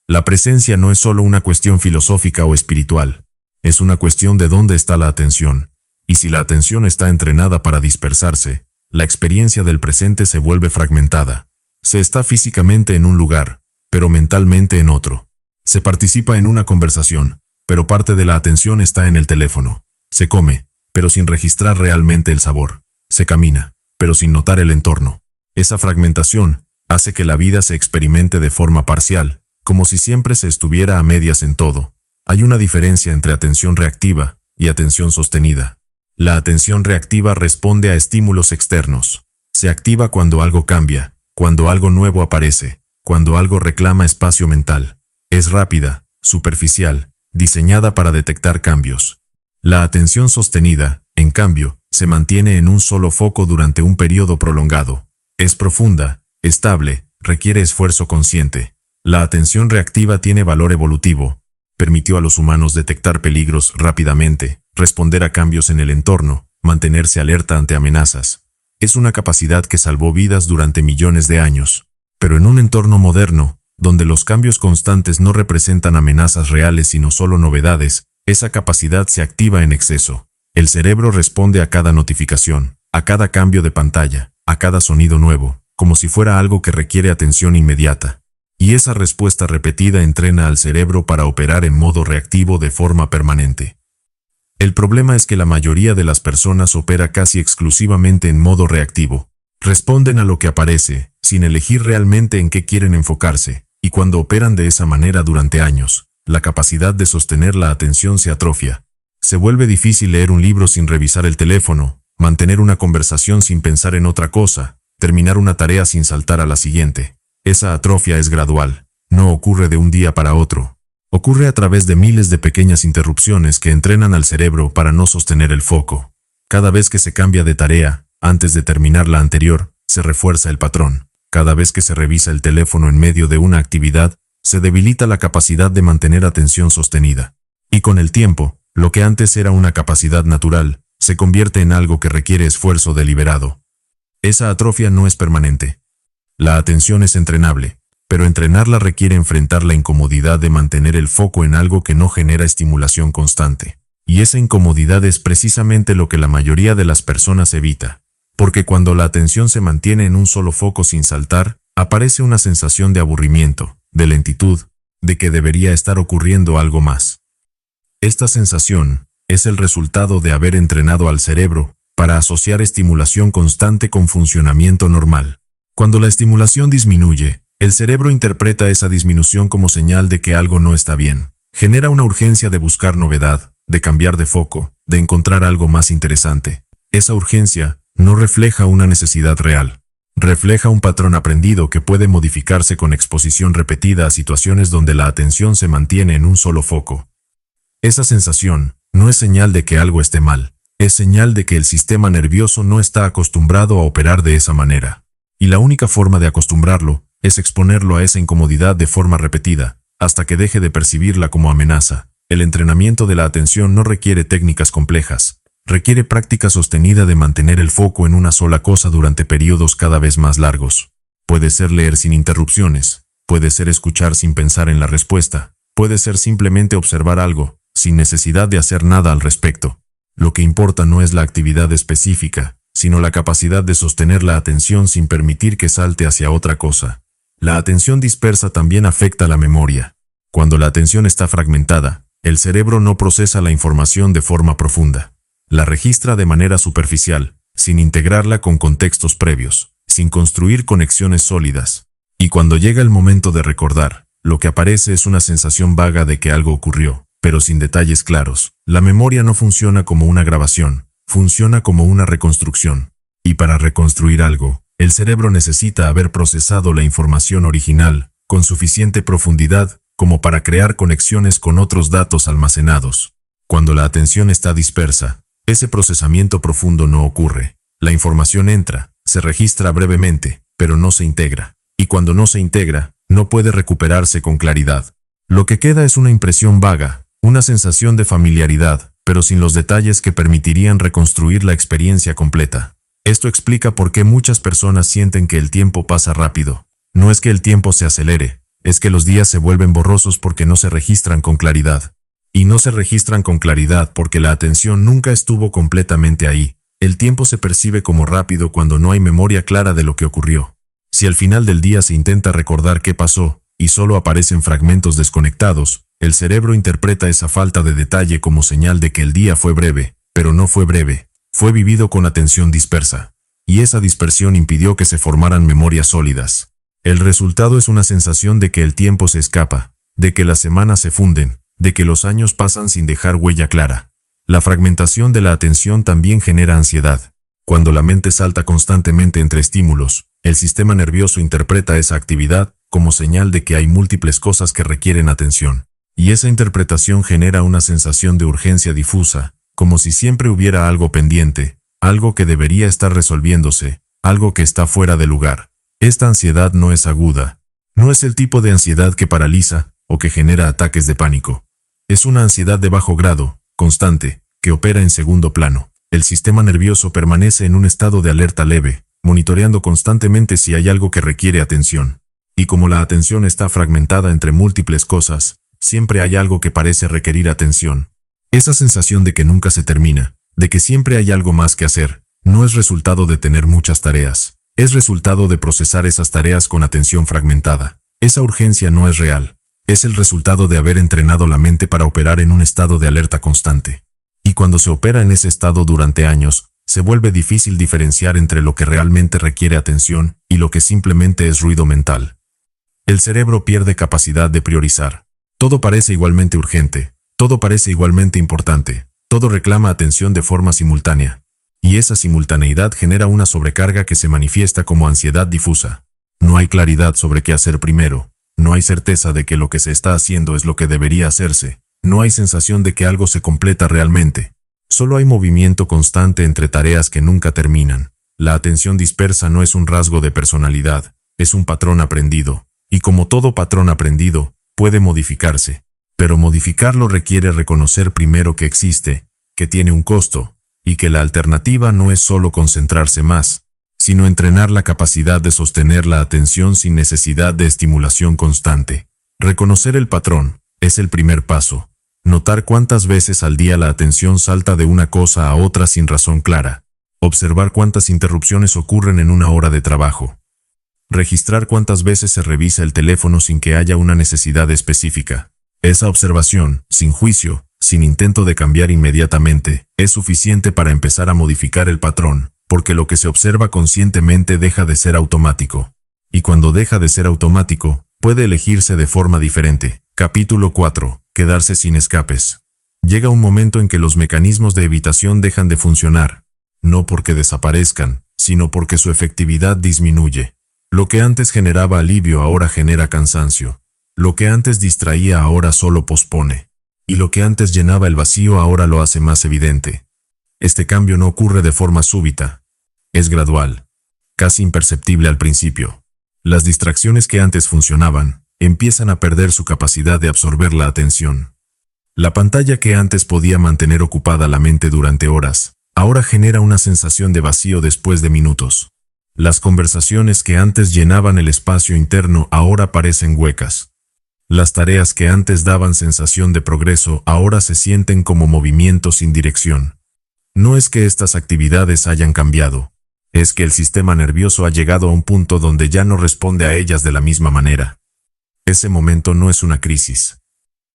La presencia no es solo una cuestión filosófica o espiritual, es una cuestión de dónde está la atención. Y si la atención está entrenada para dispersarse, la experiencia del presente se vuelve fragmentada. Se está físicamente en un lugar, pero mentalmente en otro. Se participa en una conversación, pero parte de la atención está en el teléfono. Se come, pero sin registrar realmente el sabor. Se camina, pero sin notar el entorno. Esa fragmentación hace que la vida se experimente de forma parcial, como si siempre se estuviera a medias en todo. Hay una diferencia entre atención reactiva y atención sostenida. La atención reactiva responde a estímulos externos. Se activa cuando algo cambia, cuando algo nuevo aparece, cuando algo reclama espacio mental. Es rápida, superficial, diseñada para detectar cambios. La atención sostenida, en cambio, se mantiene en un solo foco durante un periodo prolongado. Es profunda, estable, requiere esfuerzo consciente. La atención reactiva tiene valor evolutivo, permitió a los humanos detectar peligros rápidamente, responder a cambios en el entorno, mantenerse alerta ante amenazas. Es una capacidad que salvó vidas durante millones de años. Pero en un entorno moderno, donde los cambios constantes no representan amenazas reales sino solo novedades, esa capacidad se activa en exceso. El cerebro responde a cada notificación, a cada cambio de pantalla, a cada sonido nuevo, como si fuera algo que requiere atención inmediata. Y esa respuesta repetida entrena al cerebro para operar en modo reactivo de forma permanente. El problema es que la mayoría de las personas opera casi exclusivamente en modo reactivo. Responden a lo que aparece, sin elegir realmente en qué quieren enfocarse, y cuando operan de esa manera durante años, la capacidad de sostener la atención se atrofia. Se vuelve difícil leer un libro sin revisar el teléfono, mantener una conversación sin pensar en otra cosa, terminar una tarea sin saltar a la siguiente. Esa atrofia es gradual, no ocurre de un día para otro. Ocurre a través de miles de pequeñas interrupciones que entrenan al cerebro para no sostener el foco. Cada vez que se cambia de tarea, antes de terminar la anterior, se refuerza el patrón. Cada vez que se revisa el teléfono en medio de una actividad, se debilita la capacidad de mantener atención sostenida. Y con el tiempo, lo que antes era una capacidad natural, se convierte en algo que requiere esfuerzo deliberado. Esa atrofia no es permanente. La atención es entrenable, pero entrenarla requiere enfrentar la incomodidad de mantener el foco en algo que no genera estimulación constante. Y esa incomodidad es precisamente lo que la mayoría de las personas evita. Porque cuando la atención se mantiene en un solo foco sin saltar, aparece una sensación de aburrimiento, de lentitud, de que debería estar ocurriendo algo más. Esta sensación es el resultado de haber entrenado al cerebro para asociar estimulación constante con funcionamiento normal. Cuando la estimulación disminuye, el cerebro interpreta esa disminución como señal de que algo no está bien. Genera una urgencia de buscar novedad, de cambiar de foco, de encontrar algo más interesante. Esa urgencia no refleja una necesidad real. Refleja un patrón aprendido que puede modificarse con exposición repetida a situaciones donde la atención se mantiene en un solo foco. Esa sensación no es señal de que algo esté mal, es señal de que el sistema nervioso no está acostumbrado a operar de esa manera. Y la única forma de acostumbrarlo es exponerlo a esa incomodidad de forma repetida, hasta que deje de percibirla como amenaza. El entrenamiento de la atención no requiere técnicas complejas, requiere práctica sostenida de mantener el foco en una sola cosa durante periodos cada vez más largos. Puede ser leer sin interrupciones, puede ser escuchar sin pensar en la respuesta, puede ser simplemente observar algo, sin necesidad de hacer nada al respecto. Lo que importa no es la actividad específica, sino la capacidad de sostener la atención sin permitir que salte hacia otra cosa. La atención dispersa también afecta la memoria. Cuando la atención está fragmentada, el cerebro no procesa la información de forma profunda. La registra de manera superficial, sin integrarla con contextos previos, sin construir conexiones sólidas. Y cuando llega el momento de recordar, lo que aparece es una sensación vaga de que algo ocurrió, pero sin detalles claros. La memoria no funciona como una grabación, funciona como una reconstrucción. Y para reconstruir algo, el cerebro necesita haber procesado la información original con suficiente profundidad como para crear conexiones con otros datos almacenados. Cuando la atención está dispersa, ese procesamiento profundo no ocurre. La información entra, se registra brevemente, pero no se integra. Y cuando no se integra, no puede recuperarse con claridad. Lo que queda es una impresión vaga, una sensación de familiaridad, pero sin los detalles que permitirían reconstruir la experiencia completa. Esto explica por qué muchas personas sienten que el tiempo pasa rápido. No es que el tiempo se acelere, es que los días se vuelven borrosos porque no se registran con claridad. Y no se registran con claridad porque la atención nunca estuvo completamente ahí. El tiempo se percibe como rápido cuando no hay memoria clara de lo que ocurrió. Si al final del día se intenta recordar qué pasó, y solo aparecen fragmentos desconectados, el cerebro interpreta esa falta de detalle como señal de que el día fue breve, pero no fue breve, fue vivido con atención dispersa. Y esa dispersión impidió que se formaran memorias sólidas. El resultado es una sensación de que el tiempo se escapa, de que las semanas se funden, de que los años pasan sin dejar huella clara. La fragmentación de la atención también genera ansiedad. Cuando la mente salta constantemente entre estímulos, el sistema nervioso interpreta esa actividad como señal de que hay múltiples cosas que requieren atención. Y esa interpretación genera una sensación de urgencia difusa, como si siempre hubiera algo pendiente, algo que debería estar resolviéndose, algo que está fuera de lugar. Esta ansiedad no es aguda. No es el tipo de ansiedad que paraliza o que genera ataques de pánico. Es una ansiedad de bajo grado, constante, que opera en segundo plano. El sistema nervioso permanece en un estado de alerta leve, monitoreando constantemente si hay algo que requiere atención. Y como la atención está fragmentada entre múltiples cosas, siempre hay algo que parece requerir atención. Esa sensación de que nunca se termina, de que siempre hay algo más que hacer, no es resultado de tener muchas tareas. Es resultado de procesar esas tareas con atención fragmentada. Esa urgencia no es real. Es el resultado de haber entrenado la mente para operar en un estado de alerta constante. Y cuando se opera en ese estado durante años, se vuelve difícil diferenciar entre lo que realmente requiere atención y lo que simplemente es ruido mental. El cerebro pierde capacidad de priorizar. Todo parece igualmente urgente, todo parece igualmente importante, todo reclama atención de forma simultánea. Y esa simultaneidad genera una sobrecarga que se manifiesta como ansiedad difusa. No hay claridad sobre qué hacer primero, no hay certeza de que lo que se está haciendo es lo que debería hacerse, no hay sensación de que algo se completa realmente. Solo hay movimiento constante entre tareas que nunca terminan. La atención dispersa no es un rasgo de personalidad, es un patrón aprendido, y como todo patrón aprendido, puede modificarse. Pero modificarlo requiere reconocer primero que existe, que tiene un costo, y que la alternativa no es solo concentrarse más, sino entrenar la capacidad de sostener la atención sin necesidad de estimulación constante. Reconocer el patrón es el primer paso. Notar cuántas veces al día la atención salta de una cosa a otra sin razón clara. Observar cuántas interrupciones ocurren en una hora de trabajo. Registrar cuántas veces se revisa el teléfono sin que haya una necesidad específica. Esa observación, sin juicio, sin intento de cambiar inmediatamente, es suficiente para empezar a modificar el patrón, porque lo que se observa conscientemente deja de ser automático. Y cuando deja de ser automático, puede elegirse de forma diferente. Capítulo 4. Quedarse sin escapes. Llega un momento en que los mecanismos de evitación dejan de funcionar, no porque desaparezcan, sino porque su efectividad disminuye. Lo que antes generaba alivio ahora genera cansancio. Lo que antes distraía ahora solo pospone. Y lo que antes llenaba el vacío ahora lo hace más evidente. Este cambio no ocurre de forma súbita. Es gradual. Casi imperceptible al principio. Las distracciones que antes funcionaban, empiezan a perder su capacidad de absorber la atención. La pantalla que antes podía mantener ocupada la mente durante horas, ahora genera una sensación de vacío después de minutos. Las conversaciones que antes llenaban el espacio interno ahora parecen huecas. Las tareas que antes daban sensación de progreso ahora se sienten como movimientos sin dirección. No es que estas actividades hayan cambiado, es que el sistema nervioso ha llegado a un punto donde ya no responde a ellas de la misma manera. Ese momento no es una crisis.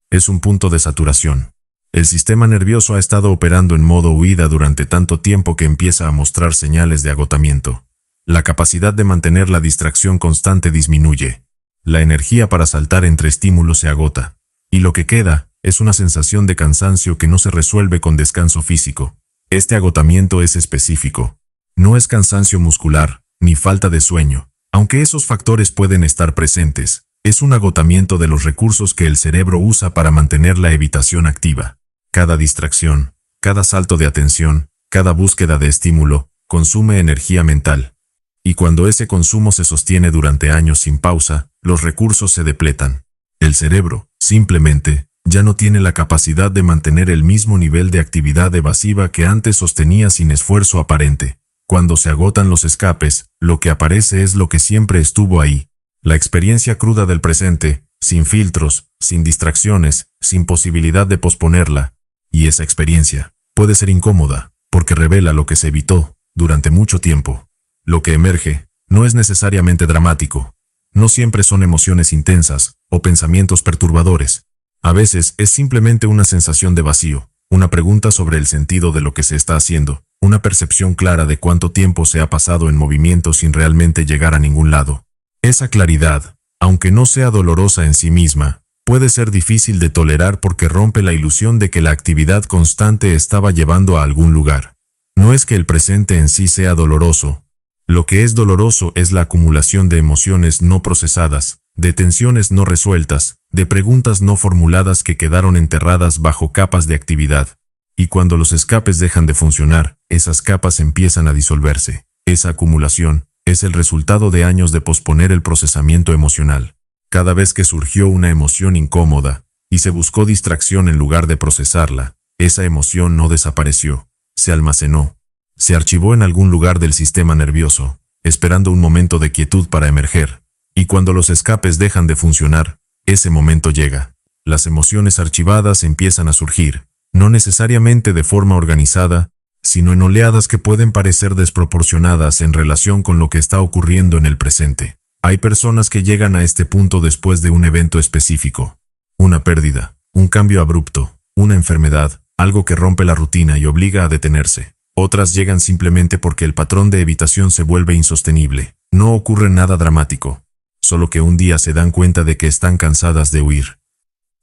Es un punto de saturación. El sistema nervioso ha estado operando en modo huida durante tanto tiempo que empieza a mostrar señales de agotamiento. La capacidad de mantener la distracción constante disminuye. La energía para saltar entre estímulos se agota. Y lo que queda es una sensación de cansancio que no se resuelve con descanso físico. Este agotamiento es específico. No es cansancio muscular, ni falta de sueño. Aunque esos factores pueden estar presentes, es un agotamiento de los recursos que el cerebro usa para mantener la evitación activa. Cada distracción, cada salto de atención, cada búsqueda de estímulo, consume energía mental. Y cuando ese consumo se sostiene durante años sin pausa, los recursos se depletan. El cerebro, simplemente, ya no tiene la capacidad de mantener el mismo nivel de actividad evasiva que antes sostenía sin esfuerzo aparente. Cuando se agotan los escapes, lo que aparece es lo que siempre estuvo ahí. La experiencia cruda del presente, sin filtros, sin distracciones, sin posibilidad de posponerla. Y esa experiencia puede ser incómoda, porque revela lo que se evitó durante mucho tiempo. Lo que emerge no es necesariamente dramático. No siempre son emociones intensas o pensamientos perturbadores. A veces es simplemente una sensación de vacío, una pregunta sobre el sentido de lo que se está haciendo, una percepción clara de cuánto tiempo se ha pasado en movimiento sin realmente llegar a ningún lado. Esa claridad, aunque no sea dolorosa en sí misma, puede ser difícil de tolerar porque rompe la ilusión de que la actividad constante estaba llevando a algún lugar. No es que el presente en sí sea doloroso. Lo que es doloroso es la acumulación de emociones no procesadas, de tensiones no resueltas, de preguntas no formuladas que quedaron enterradas bajo capas de actividad. Y cuando los escapes dejan de funcionar, esas capas empiezan a disolverse. Esa acumulación es el resultado de años de posponer el procesamiento emocional. Cada vez que surgió una emoción incómoda, y se buscó distracción en lugar de procesarla. Esa emoción no desapareció, se almacenó, se archivó en algún lugar del sistema nervioso, esperando un momento de quietud para emerger. Y cuando los escapes dejan de funcionar, ese momento llega. Las emociones archivadas empiezan a surgir, no necesariamente de forma organizada, sino en oleadas que pueden parecer desproporcionadas en relación con lo que está ocurriendo en el presente. Hay personas que llegan a este punto después de un evento específico. Una pérdida, un cambio abrupto, una enfermedad, algo que rompe la rutina y obliga a detenerse. Otras llegan simplemente porque el patrón de evitación se vuelve insostenible. No ocurre nada dramático, solo que un día se dan cuenta de que están cansadas de huir.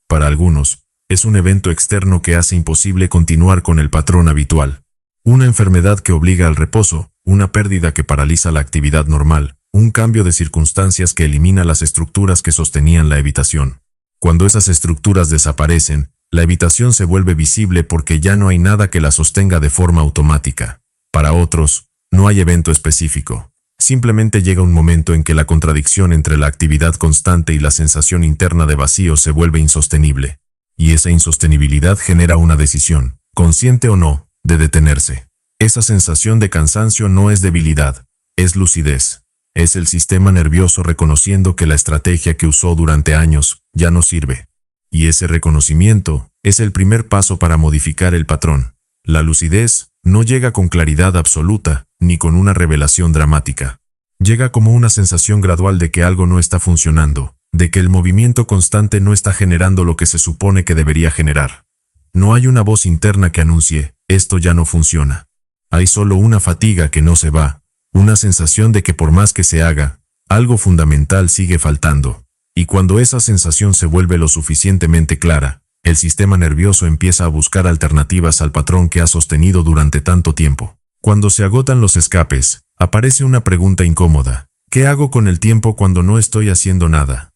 Para algunos, es un evento externo que hace imposible continuar con el patrón habitual. Una enfermedad que obliga al reposo, una pérdida que paraliza la actividad normal, un cambio de circunstancias que elimina las estructuras que sostenían la evitación. Cuando esas estructuras desaparecen, la evitación se vuelve visible porque ya no hay nada que la sostenga de forma automática. Para otros, no hay evento específico. Simplemente llega un momento en que la contradicción entre la actividad constante y la sensación interna de vacío se vuelve insostenible. Y esa insostenibilidad genera una decisión, consciente o no, de detenerse. Esa sensación de cansancio no es debilidad, es lucidez. Es el sistema nervioso reconociendo que la estrategia que usó durante años ya no sirve. Y ese reconocimiento es el primer paso para modificar el patrón. La lucidez no llega con claridad absoluta, ni con una revelación dramática. Llega como una sensación gradual de que algo no está funcionando, de que el movimiento constante no está generando lo que se supone que debería generar. No hay una voz interna que anuncie, esto ya no funciona. Hay solo una fatiga que no se va, una sensación de que por más que se haga, algo fundamental sigue faltando. Y cuando esa sensación se vuelve lo suficientemente clara, el sistema nervioso empieza a buscar alternativas al patrón que ha sostenido durante tanto tiempo. Cuando se agotan los escapes, aparece una pregunta incómoda. ¿Qué hago con el tiempo cuando no estoy haciendo nada?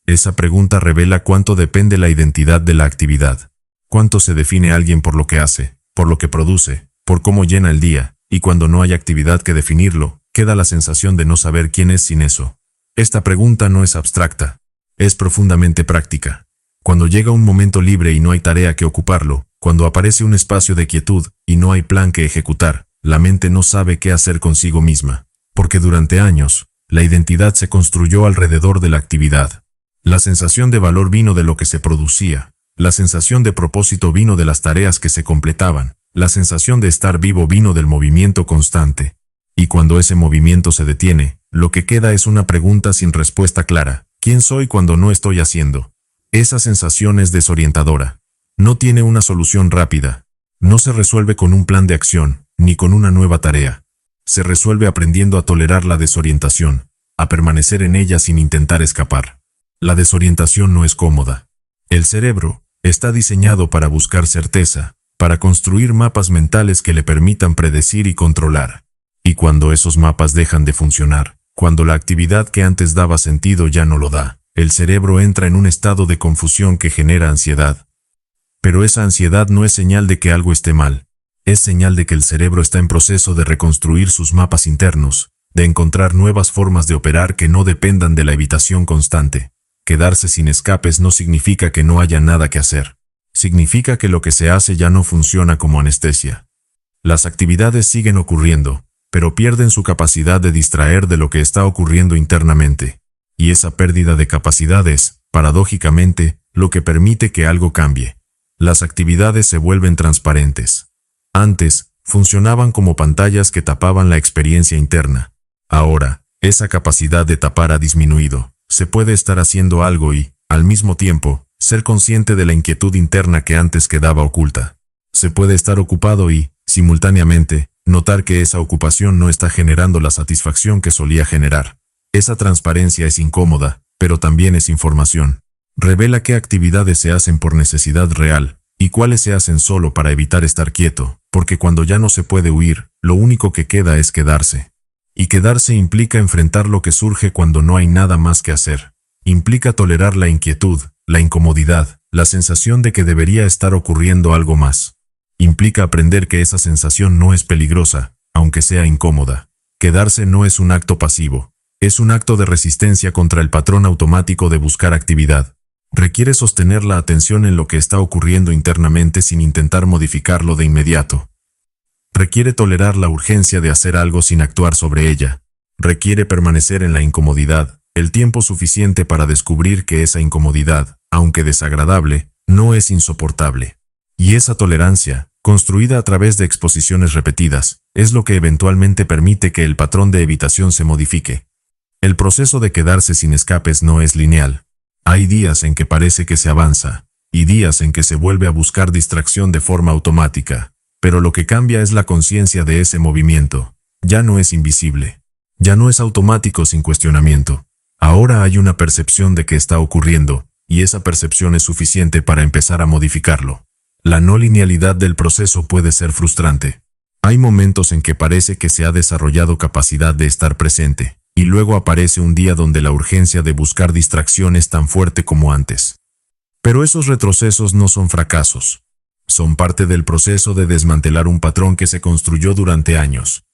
Esa pregunta revela cuánto depende la identidad de la actividad. Cuánto se define alguien por lo que hace, por lo que produce, por cómo llena el día, y cuando no hay actividad que definirlo, queda la sensación de no saber quién es sin eso. Esta pregunta no es abstracta, es profundamente práctica. Cuando llega un momento libre y no hay tarea que ocuparlo, cuando aparece un espacio de quietud y no hay plan que ejecutar, la mente no sabe qué hacer consigo misma, porque durante años, la identidad se construyó alrededor de la actividad. La sensación de valor vino de lo que se producía, la sensación de propósito vino de las tareas que se completaban, la sensación de estar vivo vino del movimiento constante. Y cuando ese movimiento se detiene, lo que queda es una pregunta sin respuesta clara. ¿Quién soy cuando no estoy haciendo? Esa sensación es desorientadora. No tiene una solución rápida. No se resuelve con un plan de acción, ni con una nueva tarea. Se resuelve aprendiendo a tolerar la desorientación, a permanecer en ella sin intentar escapar. La desorientación no es cómoda. El cerebro está diseñado para buscar certeza, para construir mapas mentales que le permitan predecir y controlar. Y cuando esos mapas dejan de funcionar, cuando la actividad que antes daba sentido ya no lo da, el cerebro entra en un estado de confusión que genera ansiedad. Pero esa ansiedad no es señal de que algo esté mal, es señal de que el cerebro está en proceso de reconstruir sus mapas internos, de encontrar nuevas formas de operar que no dependan de la evitación constante. Quedarse sin escapes no significa que no haya nada que hacer. Significa que lo que se hace ya no funciona como anestesia. Las actividades siguen ocurriendo, pero pierden su capacidad de distraer de lo que está ocurriendo internamente. Y esa pérdida de capacidad es, paradójicamente, lo que permite que algo cambie. Las actividades se vuelven transparentes. Antes, funcionaban como pantallas que tapaban la experiencia interna. Ahora, esa capacidad de tapar ha disminuido. Se puede estar haciendo algo y, al mismo tiempo, ser consciente de la inquietud interna que antes quedaba oculta. Se puede estar ocupado y, simultáneamente, notar que esa ocupación no está generando la satisfacción que solía generar. Esa transparencia es incómoda, pero también es información. Revela qué actividades se hacen por necesidad real, y cuáles se hacen solo para evitar estar quieto, porque cuando ya no se puede huir, lo único que queda es quedarse. Y quedarse implica enfrentar lo que surge cuando no hay nada más que hacer. Implica tolerar la inquietud, la incomodidad, la sensación de que debería estar ocurriendo algo más. Implica aprender que esa sensación no es peligrosa, aunque sea incómoda. Quedarse no es un acto pasivo, es un acto de resistencia contra el patrón automático de buscar actividad. Requiere sostener la atención en lo que está ocurriendo internamente sin intentar modificarlo de inmediato. Requiere tolerar la urgencia de hacer algo sin actuar sobre ella. Requiere permanecer en la incomodidad el tiempo suficiente para descubrir que esa incomodidad, aunque desagradable, no es insoportable. Y esa tolerancia, construida a través de exposiciones repetidas, es lo que eventualmente permite que el patrón de evitación se modifique. El proceso de quedarse sin escapes no es lineal. Hay días en que parece que se avanza, y días en que se vuelve a buscar distracción de forma automática, pero lo que cambia es la conciencia de ese movimiento. Ya no es invisible. Ya no es automático sin cuestionamiento. Ahora hay una percepción de que está ocurriendo, y esa percepción es suficiente para empezar a modificarlo. La no linealidad del proceso puede ser frustrante. Hay momentos en que parece que se ha desarrollado capacidad de estar presente, y luego aparece un día donde la urgencia de buscar distracción es tan fuerte como antes. Pero esos retrocesos no son fracasos. Son parte del proceso de desmantelar un patrón que se construyó durante años.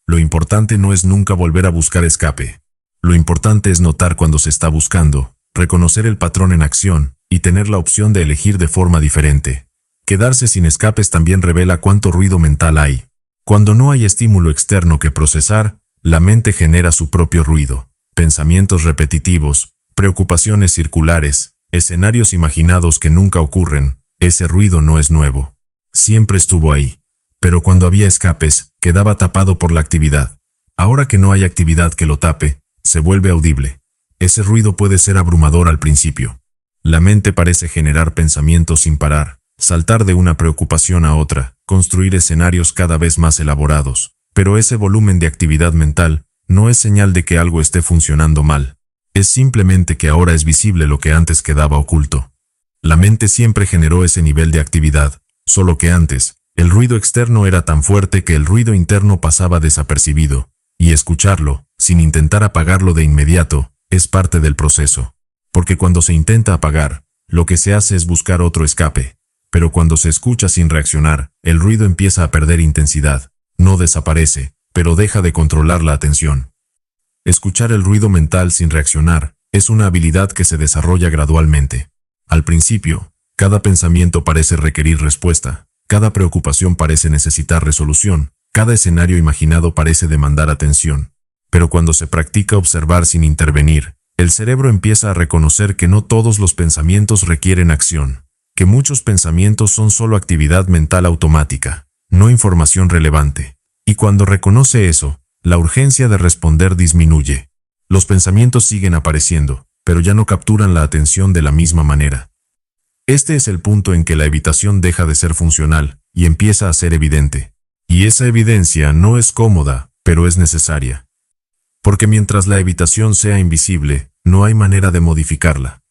Lo importante no es nunca volver a buscar escape. Lo importante es notar cuando se está buscando, reconocer el patrón en acción, y tener la opción de elegir de forma diferente. Quedarse sin escapes también revela cuánto ruido mental hay. Cuando no hay estímulo externo que procesar, la mente genera su propio ruido. Pensamientos repetitivos, preocupaciones circulares, escenarios imaginados que nunca ocurren. Ese ruido no es nuevo. Siempre estuvo ahí. Pero cuando había escapes, quedaba tapado por la actividad. Ahora que no hay actividad que lo tape, se vuelve audible. Ese ruido puede ser abrumador al principio. La mente parece generar pensamientos sin parar, saltar de una preocupación a otra, construir escenarios cada vez más elaborados. Pero ese volumen de actividad mental no es señal de que algo esté funcionando mal. Es simplemente que ahora es visible lo que antes quedaba oculto. La mente siempre generó ese nivel de actividad, solo que antes, el ruido externo era tan fuerte que el ruido interno pasaba desapercibido, y escucharlo, sin intentar apagarlo de inmediato, es parte del proceso. Porque cuando se intenta apagar, lo que se hace es buscar otro escape. Pero cuando se escucha sin reaccionar, el ruido empieza a perder intensidad. No desaparece, pero deja de controlar la atención. Escuchar el ruido mental sin reaccionar es una habilidad que se desarrolla gradualmente. Al principio, cada pensamiento parece requerir respuesta, cada preocupación parece necesitar resolución, cada escenario imaginado parece demandar atención. Pero cuando se practica observar sin intervenir, el cerebro empieza a reconocer que no todos los pensamientos requieren acción, que muchos pensamientos son solo actividad mental automática, no información relevante. Y cuando reconoce eso, la urgencia de responder disminuye. Los pensamientos siguen apareciendo, pero ya no capturan la atención de la misma manera. Este es el punto en que la evitación deja de ser funcional y empieza a ser evidente. Y esa evidencia no es cómoda, pero es necesaria. Porque mientras la evitación sea invisible, no hay manera de modificarla.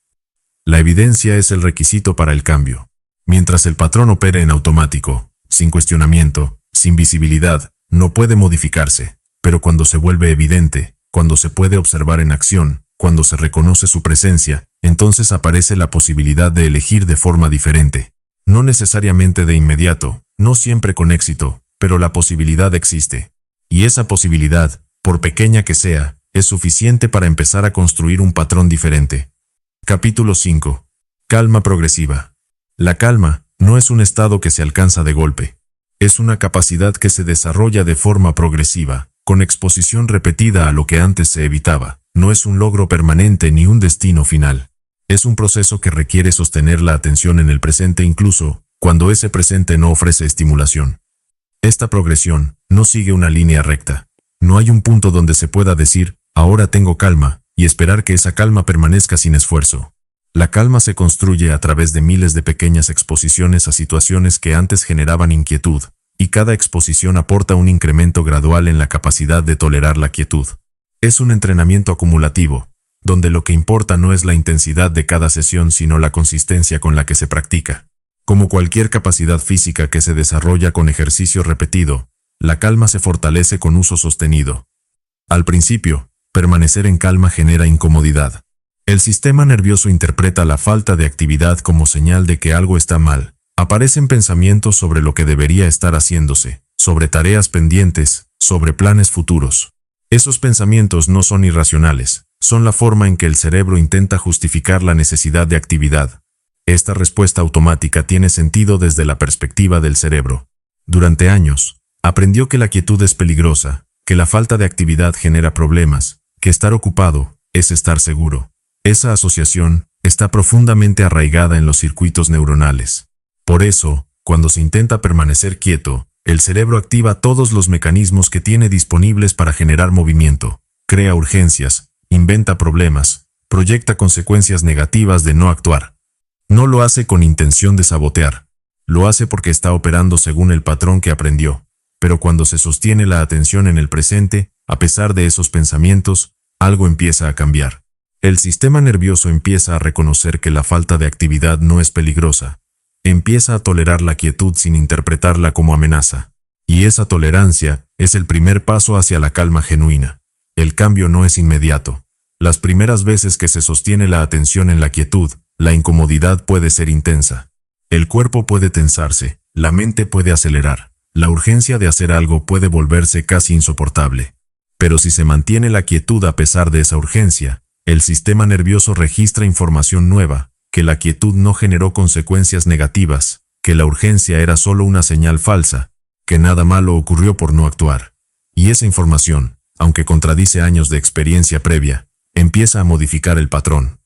La evidencia es el requisito para el cambio. Mientras el patrón opere en automático, sin cuestionamiento, sin visibilidad, no puede modificarse. Pero cuando se vuelve evidente, cuando se puede observar en acción, cuando se reconoce su presencia, entonces aparece la posibilidad de elegir de forma diferente. No necesariamente de inmediato, no siempre con éxito, pero la posibilidad existe. Y esa posibilidad, por pequeña que sea, es suficiente para empezar a construir un patrón diferente. Capítulo 5. Calma progresiva. La calma no es un estado que se alcanza de golpe. Es una capacidad que se desarrolla de forma progresiva, con exposición repetida a lo que antes se evitaba. No es un logro permanente ni un destino final. Es un proceso que requiere sostener la atención en el presente incluso cuando ese presente no ofrece estimulación. Esta progresión no sigue una línea recta. No hay un punto donde se pueda decir, ahora tengo calma, y esperar que esa calma permanezca sin esfuerzo. La calma se construye a través de miles de pequeñas exposiciones a situaciones que antes generaban inquietud, y cada exposición aporta un incremento gradual en la capacidad de tolerar la quietud. Es un entrenamiento acumulativo, donde lo que importa no es la intensidad de cada sesión sino la consistencia con la que se practica. Como cualquier capacidad física que se desarrolla con ejercicio repetido, la calma se fortalece con uso sostenido. Al principio, permanecer en calma genera incomodidad. El sistema nervioso interpreta la falta de actividad como señal de que algo está mal. Aparecen pensamientos sobre lo que debería estar haciéndose, sobre tareas pendientes, sobre planes futuros. Esos pensamientos no son irracionales, son la forma en que el cerebro intenta justificar la necesidad de actividad. Esta respuesta automática tiene sentido desde la perspectiva del cerebro. Durante años, aprendió que la quietud es peligrosa, que la falta de actividad genera problemas, que estar ocupado es estar seguro. Esa asociación está profundamente arraigada en los circuitos neuronales. Por eso, cuando se intenta permanecer quieto, el cerebro activa todos los mecanismos que tiene disponibles para generar movimiento, crea urgencias, inventa problemas, proyecta consecuencias negativas de no actuar. No lo hace con intención de sabotear, lo hace porque está operando según el patrón que aprendió, pero cuando se sostiene la atención en el presente, a pesar de esos pensamientos, algo empieza a cambiar. El sistema nervioso empieza a reconocer que la falta de actividad no es peligrosa. Empieza a tolerar la quietud sin interpretarla como amenaza. Y esa tolerancia es el primer paso hacia la calma genuina. El cambio no es inmediato. Las primeras veces que se sostiene la atención en la quietud, la incomodidad puede ser intensa. El cuerpo puede tensarse, la mente puede acelerar, la urgencia de hacer algo puede volverse casi insoportable. Pero si se mantiene la quietud a pesar de esa urgencia, el sistema nervioso registra información nueva, que la quietud no generó consecuencias negativas, que la urgencia era solo una señal falsa, que nada malo ocurrió por no actuar. Y esa información, aunque contradice años de experiencia previa, empieza a modificar el patrón.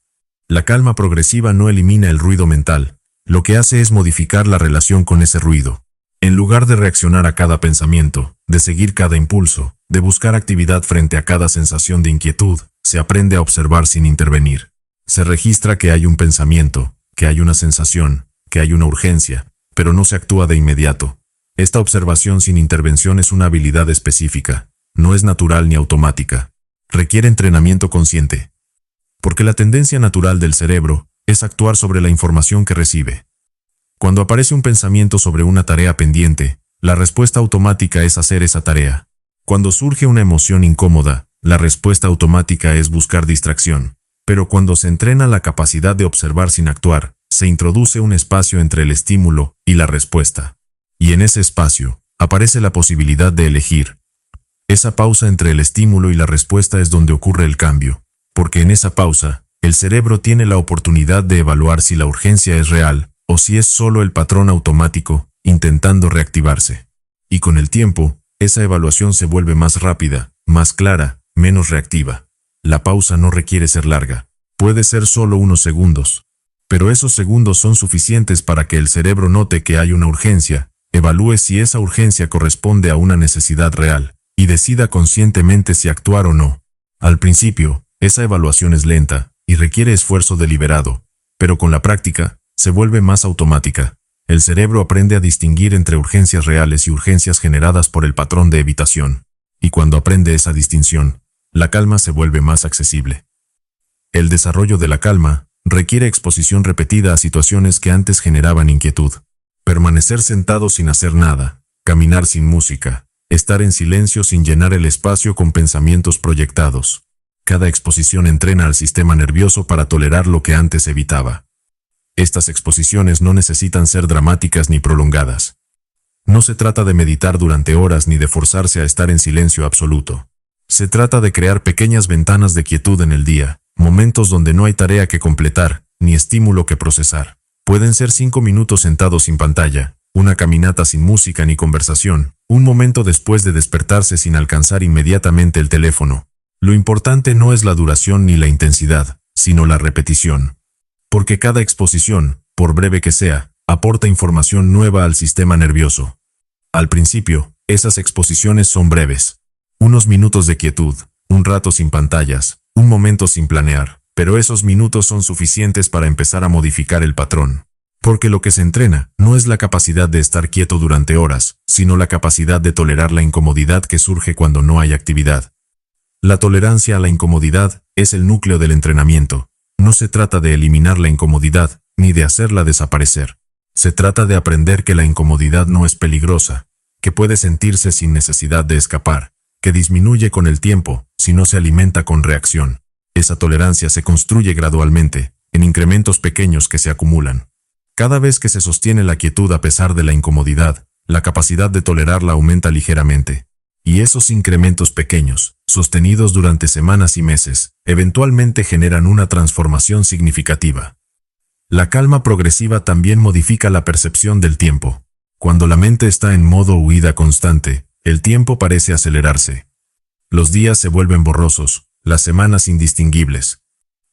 La calma progresiva no elimina el ruido mental, lo que hace es modificar la relación con ese ruido. En lugar de reaccionar a cada pensamiento, de seguir cada impulso, de buscar actividad frente a cada sensación de inquietud, se aprende a observar sin intervenir. Se registra que hay un pensamiento, que hay una sensación, que hay una urgencia, pero no se actúa de inmediato. Esta observación sin intervención es una habilidad específica, no es natural ni automática. Requiere entrenamiento consciente. Porque la tendencia natural del cerebro es actuar sobre la información que recibe. Cuando aparece un pensamiento sobre una tarea pendiente, la respuesta automática es hacer esa tarea. Cuando surge una emoción incómoda, la respuesta automática es buscar distracción. Pero cuando se entrena la capacidad de observar sin actuar, se introduce un espacio entre el estímulo y la respuesta. Y en ese espacio, aparece la posibilidad de elegir. Esa pausa entre el estímulo y la respuesta es donde ocurre el cambio, porque en esa pausa, el cerebro tiene la oportunidad de evaluar si la urgencia es real, o si es solo el patrón automático, intentando reactivarse. Y con el tiempo, esa evaluación se vuelve más rápida, más clara, menos reactiva. La pausa no requiere ser larga. Puede ser solo unos segundos. Pero esos segundos son suficientes para que el cerebro note que hay una urgencia, evalúe si esa urgencia corresponde a una necesidad real, y decida conscientemente si actuar o no. Al principio, esa evaluación es lenta, y requiere esfuerzo deliberado, pero con la práctica, se vuelve más automática. El cerebro aprende a distinguir entre urgencias reales y urgencias generadas por el patrón de evitación. Y cuando aprende esa distinción, la calma se vuelve más accesible. El desarrollo de la calma requiere exposición repetida a situaciones que antes generaban inquietud. Permanecer sentado sin hacer nada, caminar sin música, estar en silencio sin llenar el espacio con pensamientos proyectados. Cada exposición entrena al sistema nervioso para tolerar lo que antes evitaba. Estas exposiciones no necesitan ser dramáticas ni prolongadas. No se trata de meditar durante horas ni de forzarse a estar en silencio absoluto. Se trata de crear pequeñas ventanas de quietud en el día, momentos donde no hay tarea que completar, ni estímulo que procesar. Pueden ser 5 minutos sentados sin pantalla, una caminata sin música ni conversación, un momento después de despertarse sin alcanzar inmediatamente el teléfono. Lo importante no es la duración ni la intensidad, sino la repetición. Porque cada exposición, por breve que sea, aporta información nueva al sistema nervioso. Al principio, esas exposiciones son breves. Unos minutos de quietud, un rato sin pantallas, un momento sin planear, pero esos minutos son suficientes para empezar a modificar el patrón. Porque lo que se entrena no es la capacidad de estar quieto durante horas, sino la capacidad de tolerar la incomodidad que surge cuando no hay actividad. La tolerancia a la incomodidad es el núcleo del entrenamiento. No se trata de eliminar la incomodidad, ni de hacerla desaparecer. Se trata de aprender que la incomodidad no es peligrosa, que puede sentirse sin necesidad de escapar, que disminuye con el tiempo, si no se alimenta con reacción. Esa tolerancia se construye gradualmente, en incrementos pequeños que se acumulan. Cada vez que se sostiene la quietud a pesar de la incomodidad, la capacidad de tolerarla aumenta ligeramente. Y esos incrementos pequeños, sostenidos durante semanas y meses, eventualmente generan una transformación significativa. La calma progresiva también modifica la percepción del tiempo. Cuando la mente está en modo huida constante, el tiempo parece acelerarse. Los días se vuelven borrosos, las semanas indistinguibles.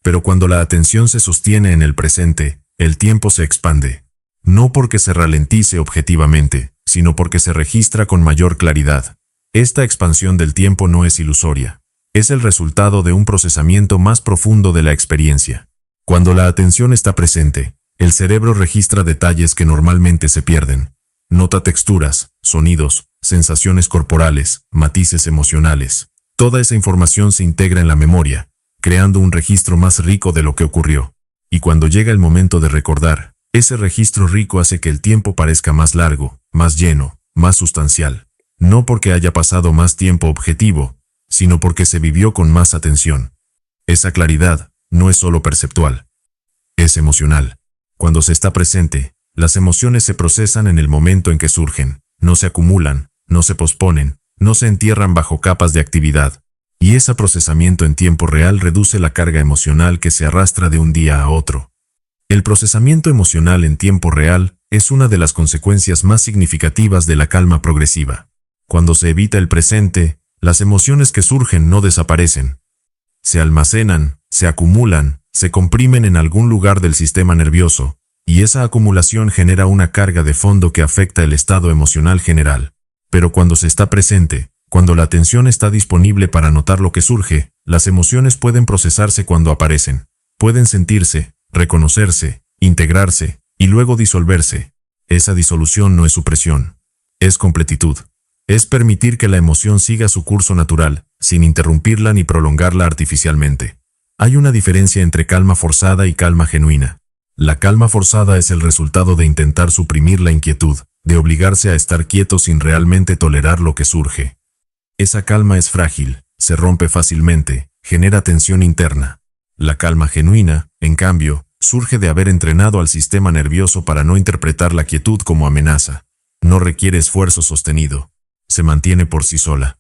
Pero cuando la atención se sostiene en el presente, el tiempo se expande. No porque se ralentice objetivamente, sino porque se registra con mayor claridad. Esta expansión del tiempo no es ilusoria. Es el resultado de un procesamiento más profundo de la experiencia. Cuando la atención está presente, el cerebro registra detalles que normalmente se pierden. Nota texturas, sonidos, sensaciones corporales, matices emocionales. Toda esa información se integra en la memoria, creando un registro más rico de lo que ocurrió. Y cuando llega el momento de recordar, ese registro rico hace que el tiempo parezca más largo, más lleno, más sustancial. No porque haya pasado más tiempo objetivo, sino porque se vivió con más atención. Esa claridad no es solo perceptual, es emocional. Cuando se está presente, las emociones se procesan en el momento en que surgen, no se acumulan, no se posponen, no se entierran bajo capas de actividad. Y ese procesamiento en tiempo real reduce la carga emocional que se arrastra de un día a otro. El procesamiento emocional en tiempo real es una de las consecuencias más significativas de la calma progresiva. Cuando se evita el presente, las emociones que surgen no desaparecen. Se almacenan, se acumulan, se comprimen en algún lugar del sistema nervioso, y esa acumulación genera una carga de fondo que afecta el estado emocional general. Pero cuando se está presente, cuando la atención está disponible para notar lo que surge, las emociones pueden procesarse cuando aparecen. Pueden sentirse, reconocerse, integrarse, y luego disolverse. Esa disolución no es supresión, es completitud. Es permitir que la emoción siga su curso natural, sin interrumpirla ni prolongarla artificialmente. Hay una diferencia entre calma forzada y calma genuina. La calma forzada es el resultado de intentar suprimir la inquietud, de obligarse a estar quieto sin realmente tolerar lo que surge. Esa calma es frágil, se rompe fácilmente, genera tensión interna. La calma genuina, en cambio, surge de haber entrenado al sistema nervioso para no interpretar la quietud como amenaza. No requiere esfuerzo sostenido. Se mantiene por sí sola.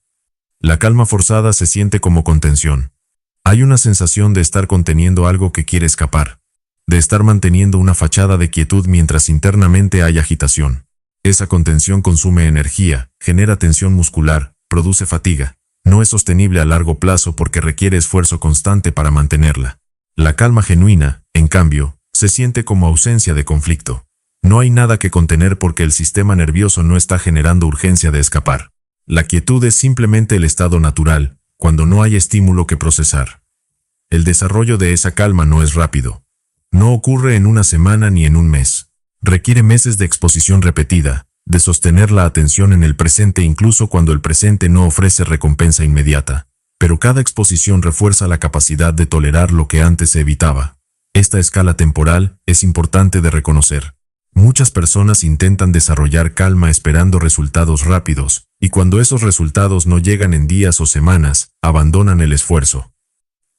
La calma forzada se siente como contención. Hay una sensación de estar conteniendo algo que quiere escapar, de estar manteniendo una fachada de quietud mientras internamente hay agitación. Esa contención consume energía, genera tensión muscular, produce fatiga. No es sostenible a largo plazo porque requiere esfuerzo constante para mantenerla. La calma genuina, en cambio, se siente como ausencia de conflicto. No hay nada que contener porque el sistema nervioso no está generando urgencia de escapar. La quietud es simplemente el estado natural, cuando no hay estímulo que procesar. El desarrollo de esa calma no es rápido. No ocurre en una semana ni en un mes. Requiere meses de exposición repetida, de sostener la atención en el presente incluso cuando el presente no ofrece recompensa inmediata. Pero cada exposición refuerza la capacidad de tolerar lo que antes se evitaba. Esta escala temporal es importante de reconocer. Muchas personas intentan desarrollar calma esperando resultados rápidos, y cuando esos resultados no llegan en días o semanas, abandonan el esfuerzo.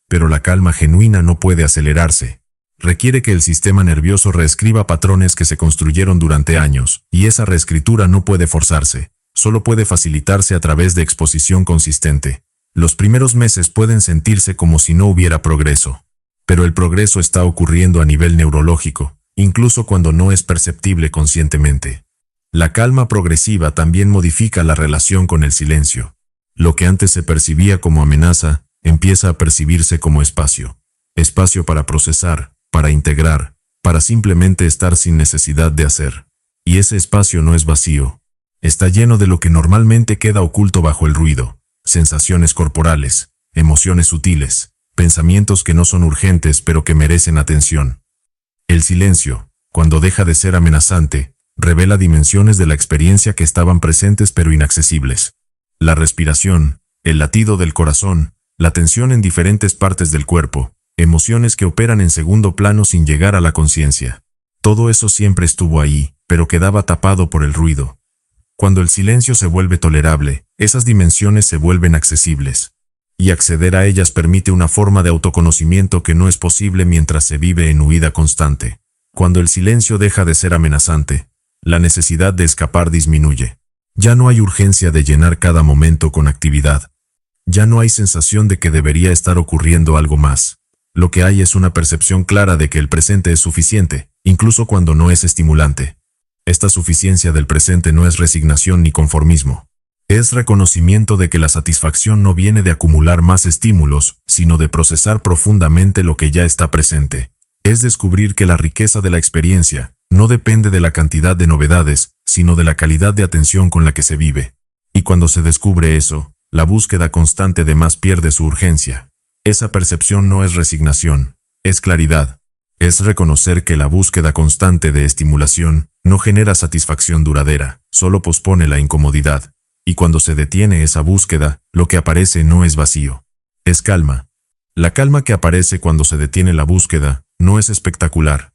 Pero la calma genuina no puede acelerarse. Requiere que el sistema nervioso reescriba patrones que se construyeron durante años, y esa reescritura no puede forzarse, solo puede facilitarse a través de exposición consistente. Los primeros meses pueden sentirse como si no hubiera progreso, pero el progreso está ocurriendo a nivel neurológico, incluso cuando no es perceptible conscientemente. La calma progresiva también modifica la relación con el silencio. Lo que antes se percibía como amenaza, empieza a percibirse como espacio. Espacio para procesar, para integrar, para simplemente estar sin necesidad de hacer. Y ese espacio no es vacío. Está lleno de lo que normalmente queda oculto bajo el ruido. Sensaciones corporales, emociones sutiles, pensamientos que no son urgentes pero que merecen atención. El silencio, cuando deja de ser amenazante, revela dimensiones de la experiencia que estaban presentes pero inaccesibles. La respiración, el latido del corazón, la tensión en diferentes partes del cuerpo, emociones que operan en segundo plano sin llegar a la conciencia. Todo eso siempre estuvo ahí, pero quedaba tapado por el ruido. Cuando el silencio se vuelve tolerable, esas dimensiones se vuelven accesibles. Y acceder a ellas permite una forma de autoconocimiento que no es posible mientras se vive en huida constante. Cuando el silencio deja de ser amenazante, la necesidad de escapar disminuye. Ya no hay urgencia de llenar cada momento con actividad. Ya no hay sensación de que debería estar ocurriendo algo más. Lo que hay es una percepción clara de que el presente es suficiente, incluso cuando no es estimulante. Esta suficiencia del presente no es resignación ni conformismo. Es reconocimiento de que la satisfacción no viene de acumular más estímulos, sino de procesar profundamente lo que ya está presente. Es descubrir que la riqueza de la experiencia no depende de la cantidad de novedades, sino de la calidad de atención con la que se vive. Y cuando se descubre eso, la búsqueda constante de más pierde su urgencia. Esa percepción no es resignación, es claridad. Es reconocer que la búsqueda constante de estimulación no genera satisfacción duradera, solo pospone la incomodidad. Y cuando se detiene esa búsqueda, lo que aparece no es vacío, es calma. La calma que aparece cuando se detiene la búsqueda no es espectacular.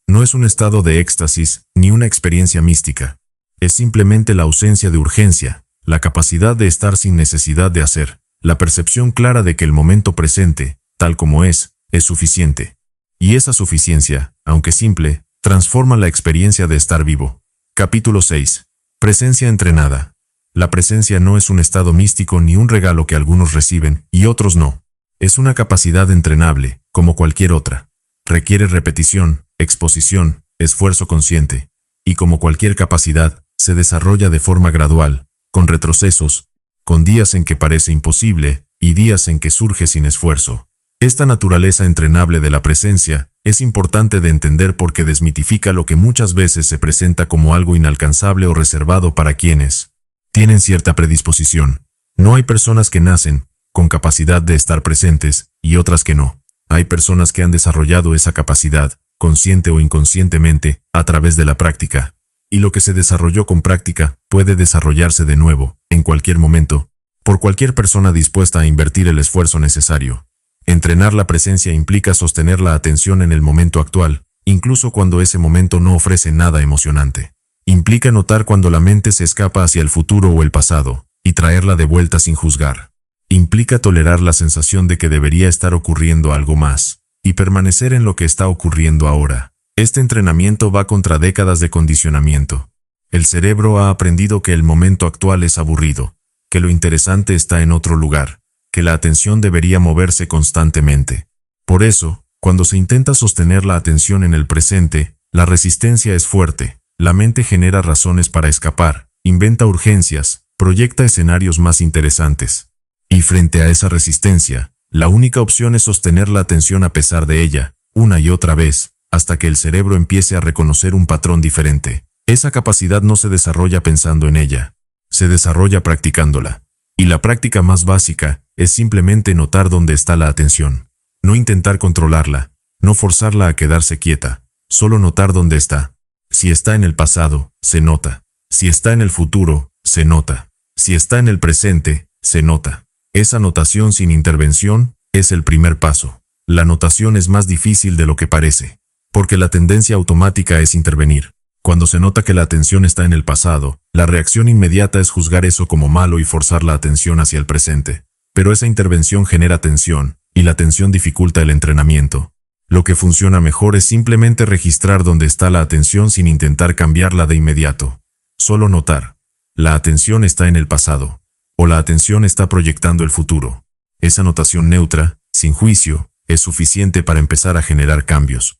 No es un estado de éxtasis ni una experiencia mística. Es simplemente la ausencia de urgencia, la capacidad de estar sin necesidad de hacer, la percepción clara de que el momento presente, tal como es suficiente. Y esa suficiencia, aunque simple, transforma la experiencia de estar vivo. Capítulo 6. Presencia entrenada. La presencia no es un estado místico ni un regalo que algunos reciben y otros no. Es una capacidad entrenable, como cualquier otra. Requiere repetición, exposición, esfuerzo consciente. Y como cualquier capacidad, se desarrolla de forma gradual, con retrocesos, con días en que parece imposible y días en que surge sin esfuerzo. Esta naturaleza entrenable de la presencia es importante de entender porque desmitifica lo que muchas veces se presenta como algo inalcanzable o reservado para quienes tienen cierta predisposición. No hay personas que nacen con capacidad de estar presentes y otras que no. Hay personas que han desarrollado esa capacidad, consciente o inconscientemente, a través de la práctica. Y lo que se desarrolló con práctica puede desarrollarse de nuevo, en cualquier momento, por cualquier persona dispuesta a invertir el esfuerzo necesario. Entrenar la presencia implica sostener la atención en el momento actual, incluso cuando ese momento no ofrece nada emocionante. Implica notar cuando la mente se escapa hacia el futuro o el pasado, y traerla de vuelta sin juzgar. Implica tolerar la sensación de que debería estar ocurriendo algo más, y permanecer en lo que está ocurriendo ahora. Este entrenamiento va contra décadas de condicionamiento. El cerebro ha aprendido que el momento actual es aburrido, que lo interesante está en otro lugar, que la atención debería moverse constantemente. Por eso, cuando se intenta sostener la atención en el presente, la resistencia es fuerte. La mente genera razones para escapar, inventa urgencias, proyecta escenarios más interesantes. Y frente a esa resistencia, la única opción es sostener la atención a pesar de ella, una y otra vez, hasta que el cerebro empiece a reconocer un patrón diferente. Esa capacidad no se desarrolla pensando en ella, se desarrolla practicándola. Y la práctica más básica es simplemente notar dónde está la atención. No intentar controlarla, no forzarla a quedarse quieta, solo notar dónde está. Si está en el pasado, se nota. Si está en el futuro, se nota. Si está en el presente, se nota. Esa notación sin intervención es el primer paso. La notación es más difícil de lo que parece, porque la tendencia automática es intervenir. Cuando se nota que la atención está en el pasado, la reacción inmediata es juzgar eso como malo y forzar la atención hacia el presente. Pero esa intervención genera tensión, y la tensión dificulta el entrenamiento. Lo que funciona mejor es simplemente registrar dónde está la atención sin intentar cambiarla de inmediato. Solo notar. La atención está en el pasado, o la atención está proyectando el futuro. Esa notación neutra, sin juicio, es suficiente para empezar a generar cambios.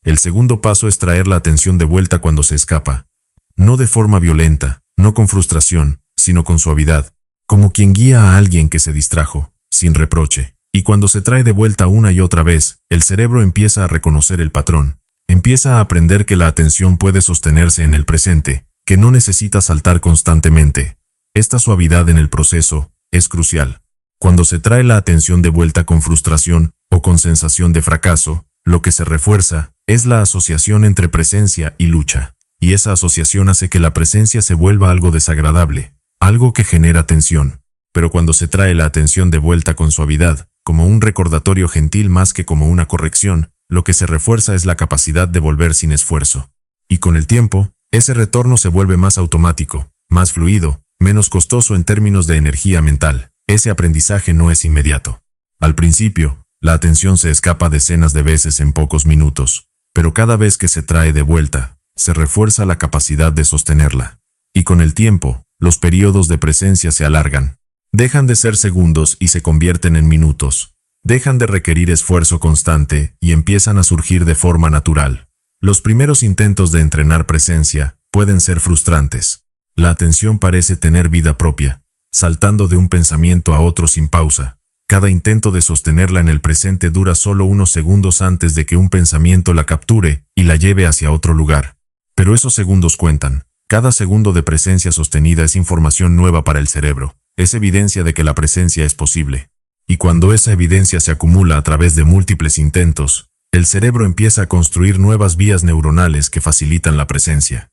El segundo paso es traer la atención de vuelta cuando se escapa. No de forma violenta, no con frustración, sino con suavidad, como quien guía a alguien que se distrajo, sin reproche. Y cuando se trae de vuelta una y otra vez, el cerebro empieza a reconocer el patrón. Empieza a aprender que la atención puede sostenerse en el presente, que no necesita saltar constantemente. Esta suavidad en el proceso es crucial. Cuando se trae la atención de vuelta con frustración o con sensación de fracaso, lo que se refuerza es la asociación entre presencia y lucha. Y esa asociación hace que la presencia se vuelva algo desagradable, algo que genera tensión. Pero cuando se trae la atención de vuelta con suavidad, como un recordatorio gentil más que como una corrección, lo que se refuerza es la capacidad de volver sin esfuerzo. Y con el tiempo, ese retorno se vuelve más automático, más fluido, menos costoso en términos de energía mental. Ese aprendizaje no es inmediato. Al principio, la atención se escapa decenas de veces en pocos minutos, pero cada vez que se trae de vuelta, se refuerza la capacidad de sostenerla. Y con el tiempo, los períodos de presencia se alargan. Dejan de ser segundos y se convierten en minutos. Dejan de requerir esfuerzo constante y empiezan a surgir de forma natural. Los primeros intentos de entrenar presencia pueden ser frustrantes. La atención parece tener vida propia, saltando de un pensamiento a otro sin pausa. Cada intento de sostenerla en el presente dura solo unos segundos antes de que un pensamiento la capture y la lleve hacia otro lugar. Pero esos segundos cuentan. Cada segundo de presencia sostenida es información nueva para el cerebro. Es evidencia de que la presencia es posible. Y cuando esa evidencia se acumula a través de múltiples intentos, el cerebro empieza a construir nuevas vías neuronales que facilitan la presencia.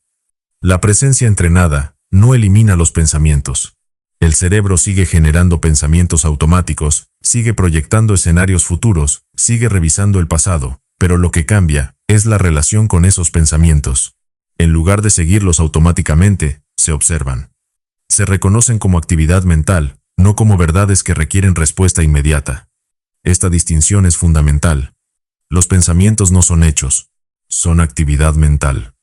La presencia entrenada no elimina los pensamientos. El cerebro sigue generando pensamientos automáticos, sigue proyectando escenarios futuros, sigue revisando el pasado, pero lo que cambia es la relación con esos pensamientos. En lugar de seguirlos automáticamente, se observan. Se reconocen como actividad mental, no como verdades que requieren respuesta inmediata. Esta distinción es fundamental. Los pensamientos no son hechos, son actividad mental.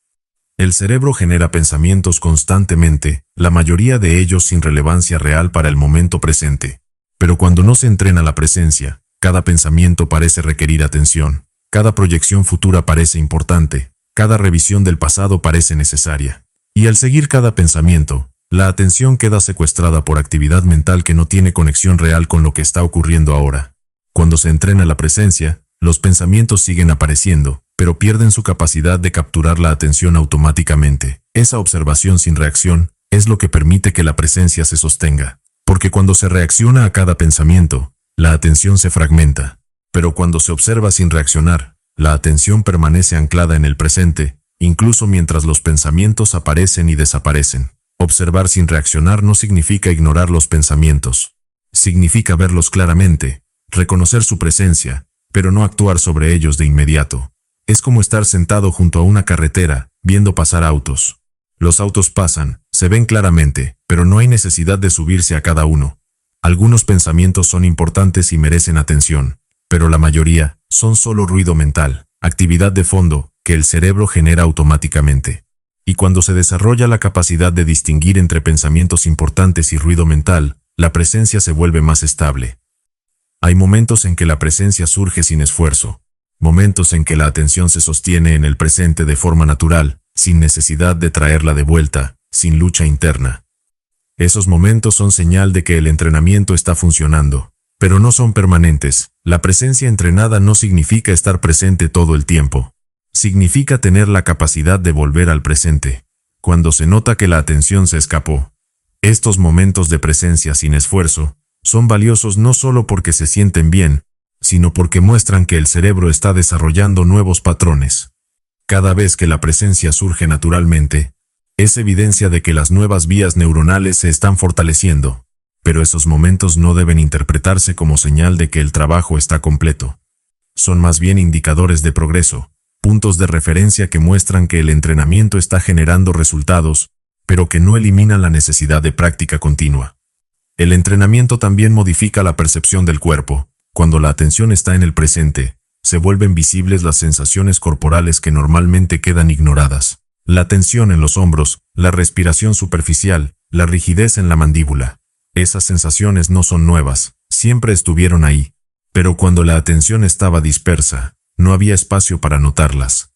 El cerebro genera pensamientos constantemente, la mayoría de ellos sin relevancia real para el momento presente. Pero cuando no se entrena la presencia, cada pensamiento parece requerir atención, cada proyección futura parece importante, cada revisión del pasado parece necesaria. Y al seguir cada pensamiento, la atención queda secuestrada por actividad mental que no tiene conexión real con lo que está ocurriendo ahora. Cuando se entrena la presencia, los pensamientos siguen apareciendo, pero pierden su capacidad de capturar la atención automáticamente. Esa observación sin reacción es lo que permite que la presencia se sostenga. Porque cuando se reacciona a cada pensamiento, la atención se fragmenta. Pero cuando se observa sin reaccionar, la atención permanece anclada en el presente, incluso mientras los pensamientos aparecen y desaparecen. Observar sin reaccionar no significa ignorar los pensamientos. Significa verlos claramente, reconocer su presencia, pero no actuar sobre ellos de inmediato. Es como estar sentado junto a una carretera, viendo pasar autos. Los autos pasan, se ven claramente, pero no hay necesidad de subirse a cada uno. Algunos pensamientos son importantes y merecen atención, pero la mayoría son solo ruido mental, actividad de fondo, que el cerebro genera automáticamente. Y cuando se desarrolla la capacidad de distinguir entre pensamientos importantes y ruido mental, la presencia se vuelve más estable. Hay momentos en que la presencia surge sin esfuerzo, momentos en que la atención se sostiene en el presente de forma natural, sin necesidad de traerla de vuelta, sin lucha interna. Esos momentos son señal de que el entrenamiento está funcionando, pero no son permanentes. La presencia entrenada no significa estar presente todo el tiempo. Significa tener la capacidad de volver al presente, cuando se nota que la atención se escapó. Estos momentos de presencia sin esfuerzo son valiosos no solo porque se sienten bien, sino porque muestran que el cerebro está desarrollando nuevos patrones. Cada vez que la presencia surge naturalmente, es evidencia de que las nuevas vías neuronales se están fortaleciendo, pero esos momentos no deben interpretarse como señal de que el trabajo está completo. Son más bien indicadores de progreso, puntos de referencia que muestran que el entrenamiento está generando resultados, pero que no eliminan la necesidad de práctica continua. El entrenamiento también modifica la percepción del cuerpo. Cuando la atención está en el presente, se vuelven visibles las sensaciones corporales que normalmente quedan ignoradas. La tensión en los hombros, la respiración superficial, la rigidez en la mandíbula. Esas sensaciones no son nuevas, siempre estuvieron ahí. Pero cuando la atención estaba dispersa, no había espacio para notarlas.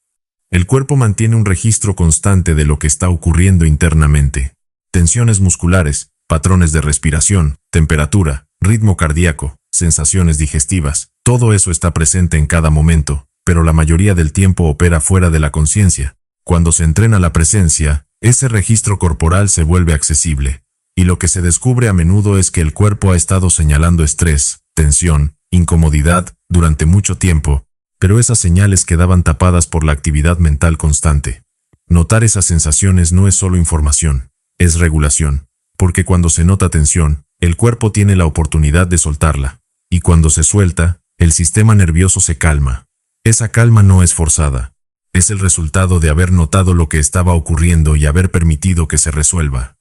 El cuerpo mantiene un registro constante de lo que está ocurriendo internamente. Tensiones musculares, patrones de respiración, temperatura, ritmo cardíaco, sensaciones digestivas, todo eso está presente en cada momento, pero la mayoría del tiempo opera fuera de la conciencia. Cuando se entrena la presencia, ese registro corporal se vuelve accesible, y lo que se descubre a menudo es que el cuerpo ha estado señalando estrés, tensión, incomodidad, durante mucho tiempo, pero esas señales quedaban tapadas por la actividad mental constante. Notar esas sensaciones no es solo información, es regulación, porque cuando se nota tensión, el cuerpo tiene la oportunidad de soltarla, y cuando se suelta, el sistema nervioso se calma. Esa calma no es forzada, es el resultado de haber notado lo que estaba ocurriendo y haber permitido que se resuelva.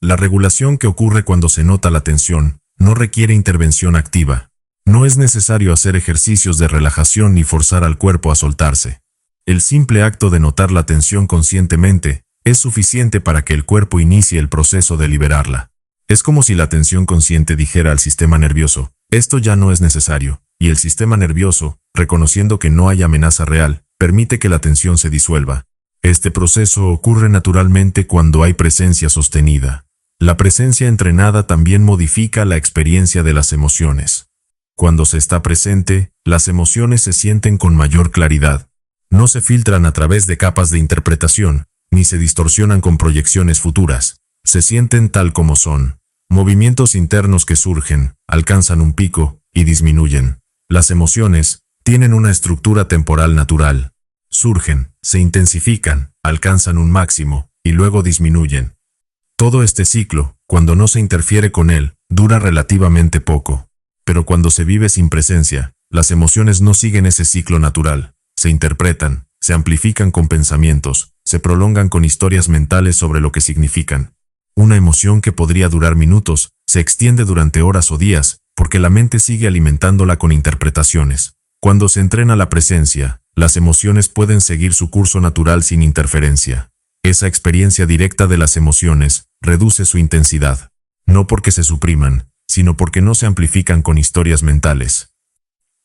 La regulación que ocurre cuando se nota la tensión no requiere intervención activa. No es necesario hacer ejercicios de relajación ni forzar al cuerpo a soltarse. El simple acto de notar la tensión conscientemente Es suficiente para que el cuerpo inicie el proceso de liberarla. Es como si la atención consciente dijera al sistema nervioso, esto ya no es necesario, y el sistema nervioso, reconociendo que no hay amenaza real, permite que la tensión se disuelva. Este proceso ocurre naturalmente cuando hay presencia sostenida. La presencia entrenada también modifica la experiencia de las emociones. Cuando se está presente, las emociones se sienten con mayor claridad. No se filtran a través de capas de interpretación, ni se distorsionan con proyecciones futuras. Se sienten tal como son. Movimientos internos que surgen, alcanzan un pico y disminuyen. Las emociones tienen una estructura temporal natural. Surgen, se intensifican, alcanzan un máximo y luego disminuyen. Todo este ciclo, cuando no se interfiere con él, dura relativamente poco. Pero cuando se vive sin presencia, las emociones no siguen ese ciclo natural. Se interpretan, se amplifican con pensamientos, se prolongan con historias mentales sobre lo que significan. Una emoción que podría durar minutos, se extiende durante horas o días, porque la mente sigue alimentándola con interpretaciones. Cuando se entrena la presencia, las emociones pueden seguir su curso natural sin interferencia. Esa experiencia directa de las emociones reduce su intensidad, no porque se supriman, sino porque no se amplifican con historias mentales.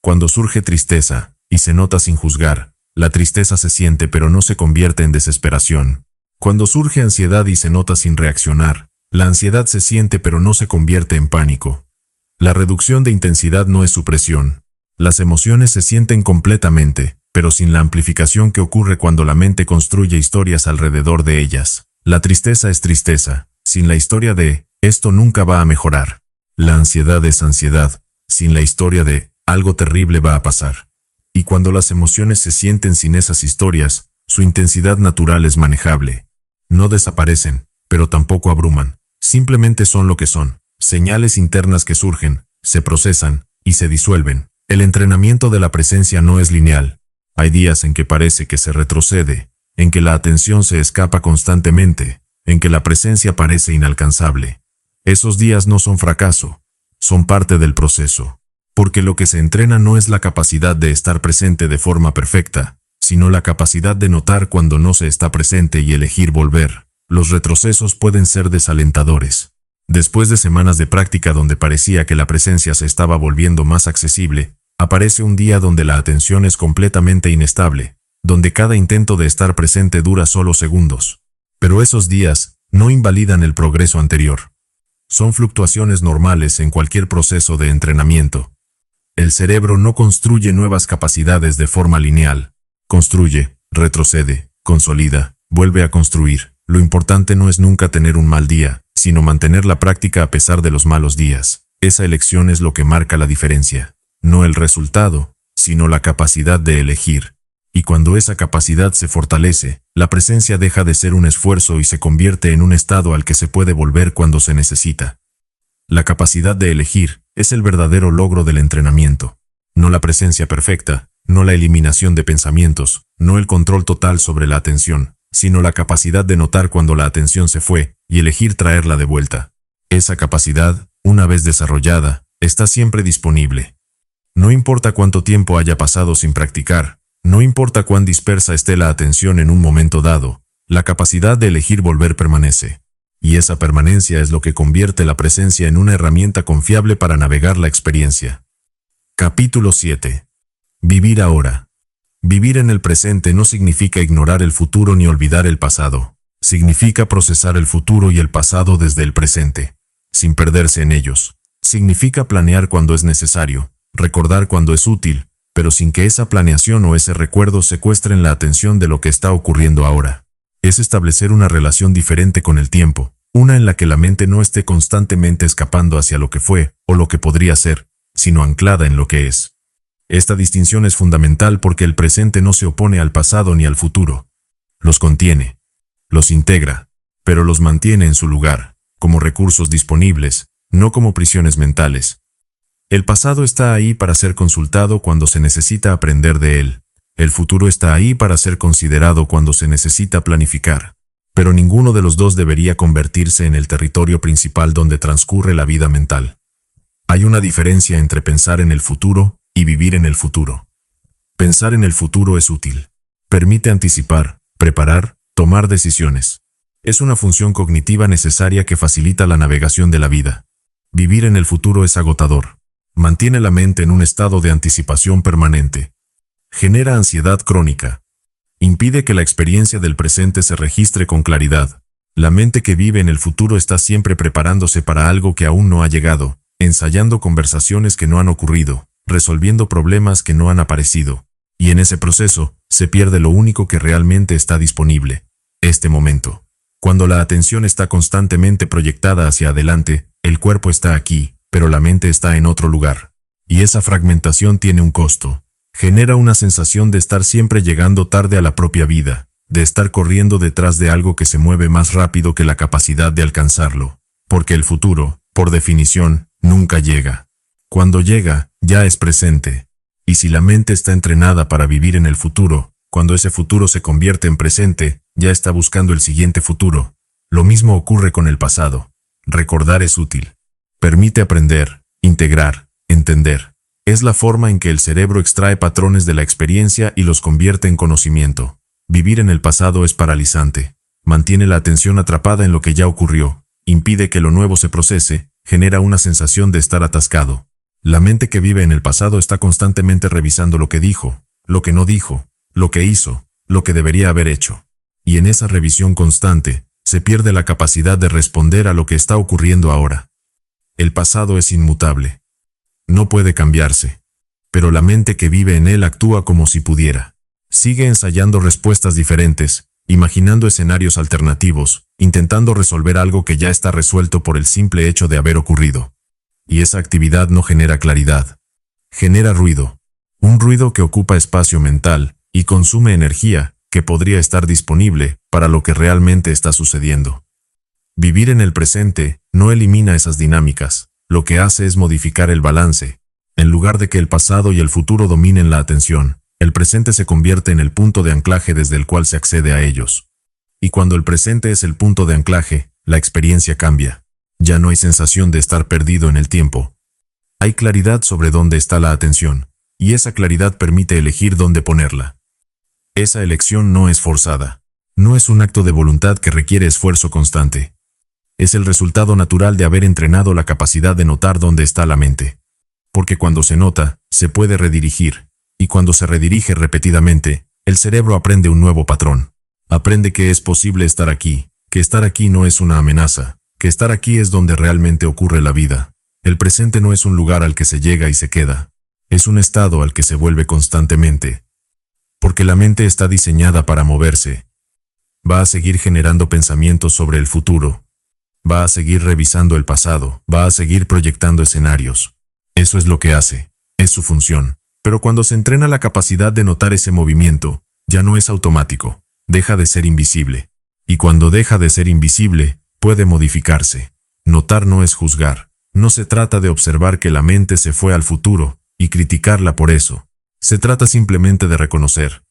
Cuando surge tristeza, y se nota sin juzgar, la tristeza se siente pero no se convierte en desesperación. Cuando surge ansiedad y se nota sin reaccionar, la ansiedad se siente pero no se convierte en pánico. La reducción de intensidad no es supresión. Las emociones se sienten completamente, pero sin la amplificación que ocurre cuando la mente construye historias alrededor de ellas. La tristeza es tristeza, sin la historia de «esto nunca va a mejorar». La ansiedad es ansiedad, sin la historia de «algo terrible va a pasar». Y cuando las emociones se sienten sin esas historias, su intensidad natural es manejable. No desaparecen, pero tampoco abruman. Simplemente son lo que son, señales internas que surgen, se procesan y se disuelven. El entrenamiento de la presencia no es lineal. Hay días en que parece que se retrocede, en que la atención se escapa constantemente, en que la presencia parece inalcanzable. Esos días no son fracaso, son parte del proceso. Porque lo que se entrena no es la capacidad de estar presente de forma perfecta, sino la capacidad de notar cuando no se está presente y elegir volver. Los retrocesos pueden ser desalentadores. Después de semanas de práctica donde parecía que la presencia se estaba volviendo más accesible, aparece un día donde la atención es completamente inestable, donde cada intento de estar presente dura solo segundos. Pero esos días no invalidan el progreso anterior. Son fluctuaciones normales en cualquier proceso de entrenamiento. El cerebro no construye nuevas capacidades de forma lineal. Construye, retrocede, consolida, vuelve a construir. Lo importante no es nunca tener un mal día, sino mantener la práctica a pesar de los malos días. Esa elección es lo que marca la diferencia. No el resultado, sino la capacidad de elegir. Y cuando esa capacidad se fortalece, la presencia deja de ser un esfuerzo y se convierte en un estado al que se puede volver cuando se necesita. La capacidad de elegir es el verdadero logro del entrenamiento. No la presencia perfecta, no la eliminación de pensamientos, no el control total sobre la atención, sino la capacidad de notar cuando la atención se fue y elegir traerla de vuelta. Esa capacidad, una vez desarrollada, está siempre disponible. No importa cuánto tiempo haya pasado sin practicar, no importa cuán dispersa esté la atención en un momento dado, la capacidad de elegir volver permanece. Y esa permanencia es lo que convierte la presencia en una herramienta confiable para navegar la experiencia. Capítulo 7. Vivir ahora. Vivir en el presente no significa ignorar el futuro ni olvidar el pasado. Significa procesar el futuro y el pasado desde el presente, sin perderse en ellos. Significa planear cuando es necesario, recordar cuando es útil, pero sin que esa planeación o ese recuerdo secuestren la atención de lo que está ocurriendo ahora. Es establecer una relación diferente con el tiempo, una en la que la mente no esté constantemente escapando hacia lo que fue o lo que podría ser, sino anclada en lo que es. Esta distinción es fundamental porque el presente no se opone al pasado ni al futuro. Los contiene, los integra, pero los mantiene en su lugar, como recursos disponibles, no como prisiones mentales. El pasado está ahí para ser consultado cuando se necesita aprender de él. El futuro está ahí para ser considerado cuando se necesita planificar. Pero ninguno de los dos debería convertirse en el territorio principal donde transcurre la vida mental. Hay una diferencia entre pensar en el futuro y vivir en el futuro. Pensar en el futuro es útil. Permite anticipar, preparar, tomar decisiones. Es una función cognitiva necesaria que facilita la navegación de la vida. Vivir en el futuro es agotador. Mantiene la mente en un estado de anticipación permanente. Genera ansiedad crónica. Impide que la experiencia del presente se registre con claridad. La mente que vive en el futuro está siempre preparándose para algo que aún no ha llegado, ensayando conversaciones que no han ocurrido, resolviendo problemas que no han aparecido. Y en ese proceso, se pierde lo único que realmente está disponible: este momento. Cuando la atención está constantemente proyectada hacia adelante, el cuerpo está aquí, pero la mente está en otro lugar. Y esa fragmentación tiene un costo. Genera una sensación de estar siempre llegando tarde a la propia vida, de estar corriendo detrás de algo que se mueve más rápido que la capacidad de alcanzarlo. Porque el futuro, por definición, nunca llega. Cuando llega, ya es presente. Y si la mente está entrenada para vivir en el futuro, cuando ese futuro se convierte en presente, ya está buscando el siguiente futuro. Lo mismo ocurre con el pasado. Recordar es útil. Permite aprender, integrar, entender. Es la forma en que el cerebro extrae patrones de la experiencia y los convierte en conocimiento. Vivir en el pasado es paralizante. Mantiene la atención atrapada en lo que ya ocurrió. Impide que lo nuevo se procese. Genera una sensación de estar atascado. La mente que vive en el pasado está constantemente revisando lo que dijo, lo que no dijo, lo que hizo, lo que debería haber hecho. Y en esa revisión constante, se pierde la capacidad de responder a lo que está ocurriendo ahora. El pasado es inmutable. No puede cambiarse. Pero la mente que vive en él actúa como si pudiera. Sigue ensayando respuestas diferentes, imaginando escenarios alternativos, intentando resolver algo que ya está resuelto por el simple hecho de haber ocurrido. Y esa actividad no genera claridad. Genera ruido. Un ruido que ocupa espacio mental y consume energía que podría estar disponible para lo que realmente está sucediendo. Vivir en el presente no elimina esas dinámicas. Lo que hace es modificar el balance. En lugar de que el pasado y el futuro dominen la atención, el presente se convierte en el punto de anclaje desde el cual se accede a ellos. Y cuando el presente es el punto de anclaje, la experiencia cambia. Ya no hay sensación de estar perdido en el tiempo. Hay claridad sobre dónde está la atención, y esa claridad permite elegir dónde ponerla. Esa elección no es forzada. No es un acto de voluntad que requiere esfuerzo constante. Es el resultado natural de haber entrenado la capacidad de notar dónde está la mente. Porque cuando se nota, se puede redirigir, y cuando se redirige repetidamente, el cerebro aprende un nuevo patrón. Aprende que es posible estar aquí, que estar aquí no es una amenaza, que estar aquí es donde realmente ocurre la vida. El presente no es un lugar al que se llega y se queda. Es un estado al que se vuelve constantemente. Porque la mente está diseñada para moverse. Va a seguir generando pensamientos sobre el futuro. Va a seguir revisando el pasado. Va a seguir proyectando escenarios. Eso es lo que hace. Es su función. Pero cuando se entrena la capacidad de notar ese movimiento, ya no es automático. Deja de ser invisible. Y cuando deja de ser invisible, puede modificarse. Notar no es juzgar. No se trata de observar que la mente se fue al futuro y criticarla por eso. Se trata simplemente de reconocer: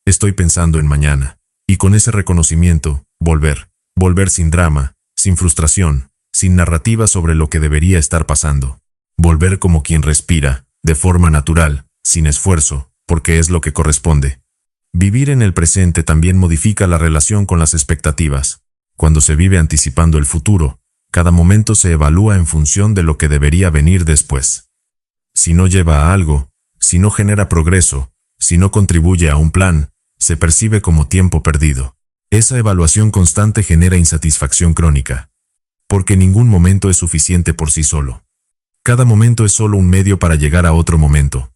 estoy pensando en mañana. Y con ese reconocimiento, volver. Volver sin drama, sin frustración, sin narrativa sobre lo que debería estar pasando. Volver como quien respira, de forma natural, sin esfuerzo, porque es lo que corresponde. Vivir en el presente también modifica la relación con las expectativas. Cuando se vive anticipando el futuro, cada momento se evalúa en función de lo que debería venir después. Si no lleva a algo, si no genera progreso, si no contribuye a un plan, se percibe como tiempo perdido. Esa evaluación constante genera insatisfacción crónica. Porque ningún momento es suficiente por sí solo. Cada momento es solo un medio para llegar a otro momento,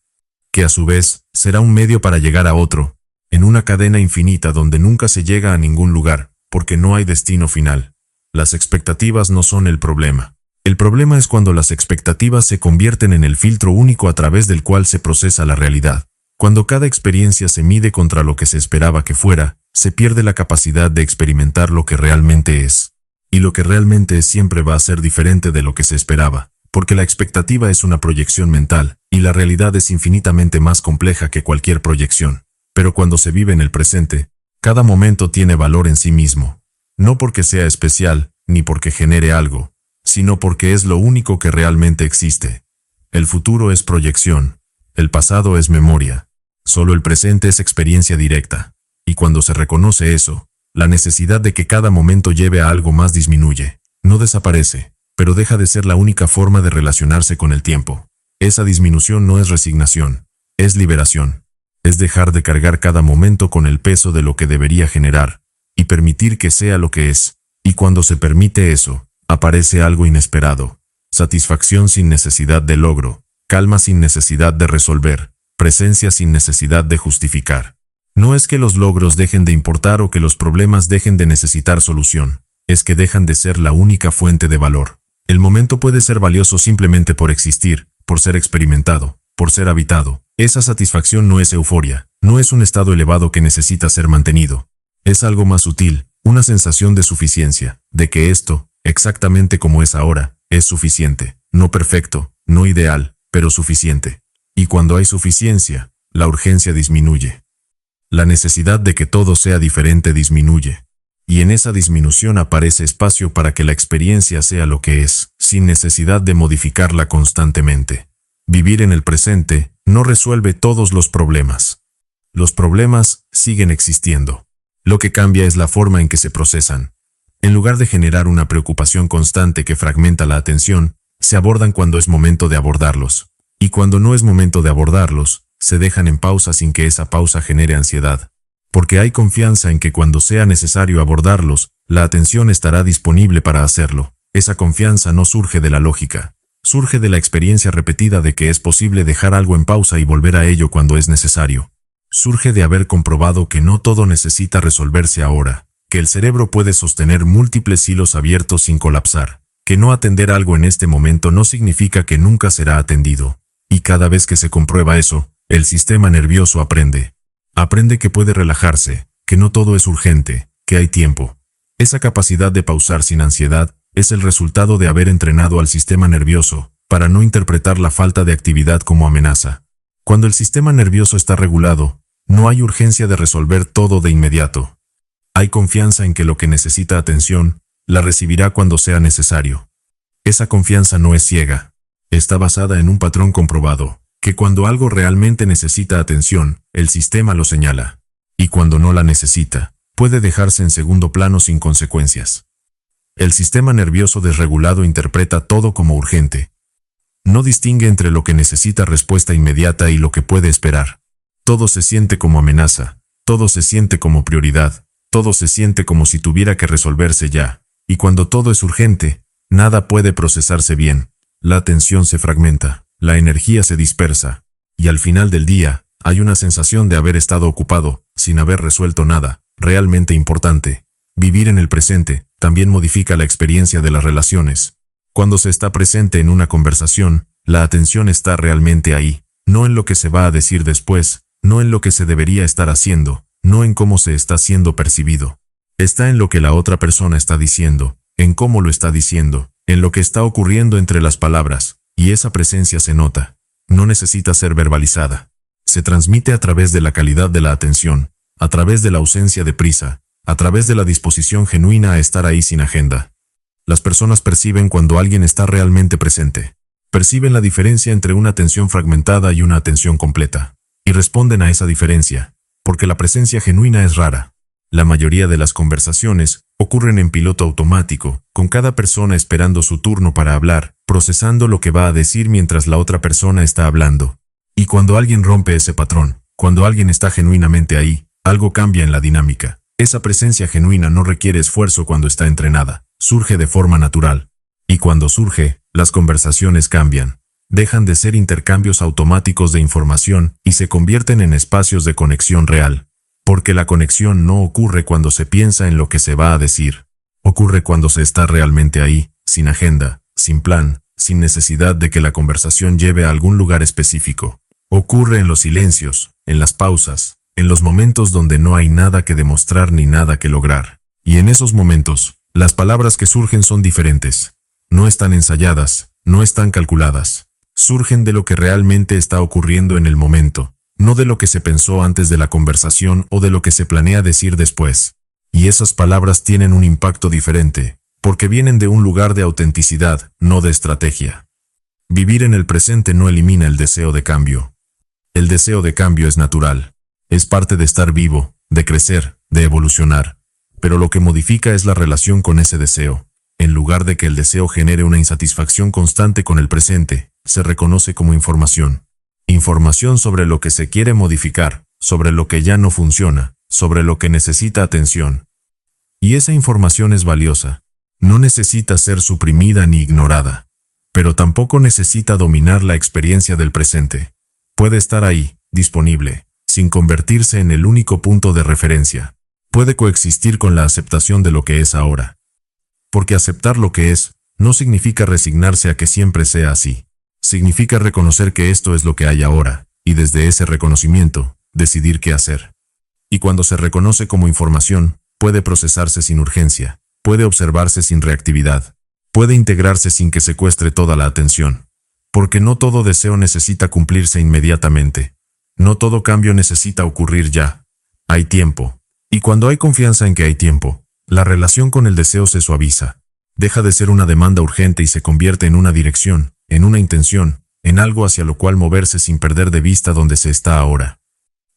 que a su vez será un medio para llegar a otro, en una cadena infinita donde nunca se llega a ningún lugar, porque no hay destino final. Las expectativas no son el problema. El problema es cuando las expectativas se convierten en el filtro único a través del cual se procesa la realidad. Cuando cada experiencia se mide contra lo que se esperaba que fuera, se pierde la capacidad de experimentar lo que realmente es. Y lo que realmente es siempre va a ser diferente de lo que se esperaba, porque la expectativa es una proyección mental, y la realidad es infinitamente más compleja que cualquier proyección. Pero cuando se vive en el presente, cada momento tiene valor en sí mismo. No porque sea especial, ni porque genere algo, sino porque es lo único que realmente existe. El futuro es proyección. El pasado es memoria. Solo el presente es experiencia directa. Y cuando se reconoce eso, La necesidad de que cada momento lleve a algo más disminuye. No desaparece, pero deja de ser la única forma de relacionarse con el tiempo. Esa disminución no es resignación, es liberación. Es dejar de cargar cada momento con el peso de lo que debería generar, y permitir que sea lo que es. Y cuando se permite eso, aparece algo inesperado. Satisfacción sin necesidad de logro, calma sin necesidad de resolver, presencia sin necesidad de justificar. No es que los logros dejen de importar o que los problemas dejen de necesitar solución, es que dejan de ser la única fuente de valor. El momento puede ser valioso simplemente por existir, por ser experimentado, por ser habitado. Esa satisfacción no es euforia, no es un estado elevado que necesita ser mantenido. Es algo más sutil, una sensación de suficiencia, de que esto, exactamente como es ahora, es suficiente, no perfecto, no ideal, pero suficiente. Y cuando hay suficiencia, la urgencia disminuye. La necesidad de que todo sea diferente disminuye. Y en esa disminución aparece espacio para que la experiencia sea lo que es, sin necesidad de modificarla constantemente. Vivir en el presente no resuelve todos los problemas. Los problemas siguen existiendo. Lo que cambia es la forma en que se procesan. En lugar de generar una preocupación constante que fragmenta la atención, se abordan cuando es momento de abordarlos. Y cuando no es momento de abordarlos, se dejan en pausa sin que esa pausa genere ansiedad. Porque hay confianza en que cuando sea necesario abordarlos, la atención estará disponible para hacerlo. Esa confianza no surge de la lógica, surge de la experiencia repetida de que es posible dejar algo en pausa y volver a ello cuando es necesario. Surge de haber comprobado que no todo necesita resolverse ahora, que el cerebro puede sostener múltiples hilos abiertos sin colapsar, que no atender algo en este momento no significa que nunca será atendido. Y cada vez que se comprueba eso, el sistema nervioso aprende. Aprende que puede relajarse, que no todo es urgente, que hay tiempo. Esa capacidad de pausar sin ansiedad es el resultado de haber entrenado al sistema nervioso para no interpretar la falta de actividad como amenaza. Cuando el sistema nervioso está regulado, no hay urgencia de resolver todo de inmediato. Hay confianza en que lo que necesita atención, la recibirá cuando sea necesario. Esa confianza no es ciega. Está basada en un patrón comprobado, que cuando algo realmente necesita atención, el sistema lo señala. Y cuando no la necesita, puede dejarse en segundo plano sin consecuencias. El sistema nervioso desregulado interpreta todo como urgente. No distingue entre lo que necesita respuesta inmediata y lo que puede esperar. Todo se siente como amenaza, todo se siente como prioridad, todo se siente como si tuviera que resolverse ya. Y cuando todo es urgente, nada puede procesarse bien. La atención se fragmenta, la energía se dispersa, y al final del día, hay una sensación de haber estado ocupado, sin haber resuelto nada, realmente importante. Vivir en el presente también modifica la experiencia de las relaciones. Cuando se está presente en una conversación, la atención está realmente ahí, no en lo que se va a decir después, no en lo que se debería estar haciendo, no en cómo se está siendo percibido. Está en lo que la otra persona está diciendo, en cómo lo está diciendo, en lo que está ocurriendo entre las palabras, y esa presencia se nota. No necesita ser verbalizada. Se transmite a través de la calidad de la atención, a través de la ausencia de prisa, a través de la disposición genuina a estar ahí sin agenda. Las personas perciben cuando alguien está realmente presente. Perciben la diferencia entre una atención fragmentada y una atención completa, y responden a esa diferencia, porque la presencia genuina es rara. La mayoría de las conversaciones ocurren en piloto automático, con cada persona esperando su turno para hablar, procesando lo que va a decir mientras la otra persona está hablando. Y cuando alguien rompe ese patrón, cuando alguien está genuinamente ahí, algo cambia en la dinámica. Esa presencia genuina no requiere esfuerzo cuando está entrenada, surge de forma natural. Y cuando surge, las conversaciones cambian. Dejan de ser intercambios automáticos de información y se convierten en espacios de conexión real. Porque la conexión no ocurre cuando se piensa en lo que se va a decir. Ocurre cuando se está realmente ahí, sin agenda, sin plan, sin necesidad de que la conversación lleve a algún lugar específico. Ocurre en los silencios, en las pausas, en los momentos donde no hay nada que demostrar ni nada que lograr. Y en esos momentos, las palabras que surgen son diferentes. No están ensayadas, no están calculadas. Surgen de lo que realmente está ocurriendo en el momento, no de lo que se pensó antes de la conversación o de lo que se planea decir después. Y esas palabras tienen un impacto diferente, porque vienen de un lugar de autenticidad, no de estrategia. Vivir en el presente no elimina el deseo de cambio. El deseo de cambio es natural. Es parte de estar vivo, de crecer, de evolucionar. pero lo que modifica es la relación con ese deseo. En lugar de que el deseo genere una insatisfacción constante con el presente, se reconoce como información. Información sobre lo que se quiere modificar, sobre lo que ya no funciona, sobre lo que necesita atención. Y esa información es valiosa. No necesita ser suprimida ni ignorada. Pero tampoco necesita dominar la experiencia del presente. Puede estar ahí, disponible, sin convertirse en el único punto de referencia. Puede coexistir con la aceptación de lo que es ahora. Porque aceptar lo que es, no significa resignarse a que siempre sea así. Significa reconocer que esto es lo que hay ahora, y desde ese reconocimiento, decidir qué hacer. Y cuando se reconoce como información, puede procesarse sin urgencia, puede observarse sin reactividad, puede integrarse sin que secuestre toda la atención. Porque no todo deseo necesita cumplirse inmediatamente. No todo cambio necesita ocurrir ya. Hay tiempo. Y cuando hay confianza en que hay tiempo, la relación con el deseo se suaviza. Deja de ser una demanda urgente y se convierte en una dirección, en una intención, en algo hacia lo cual moverse sin perder de vista donde se está ahora.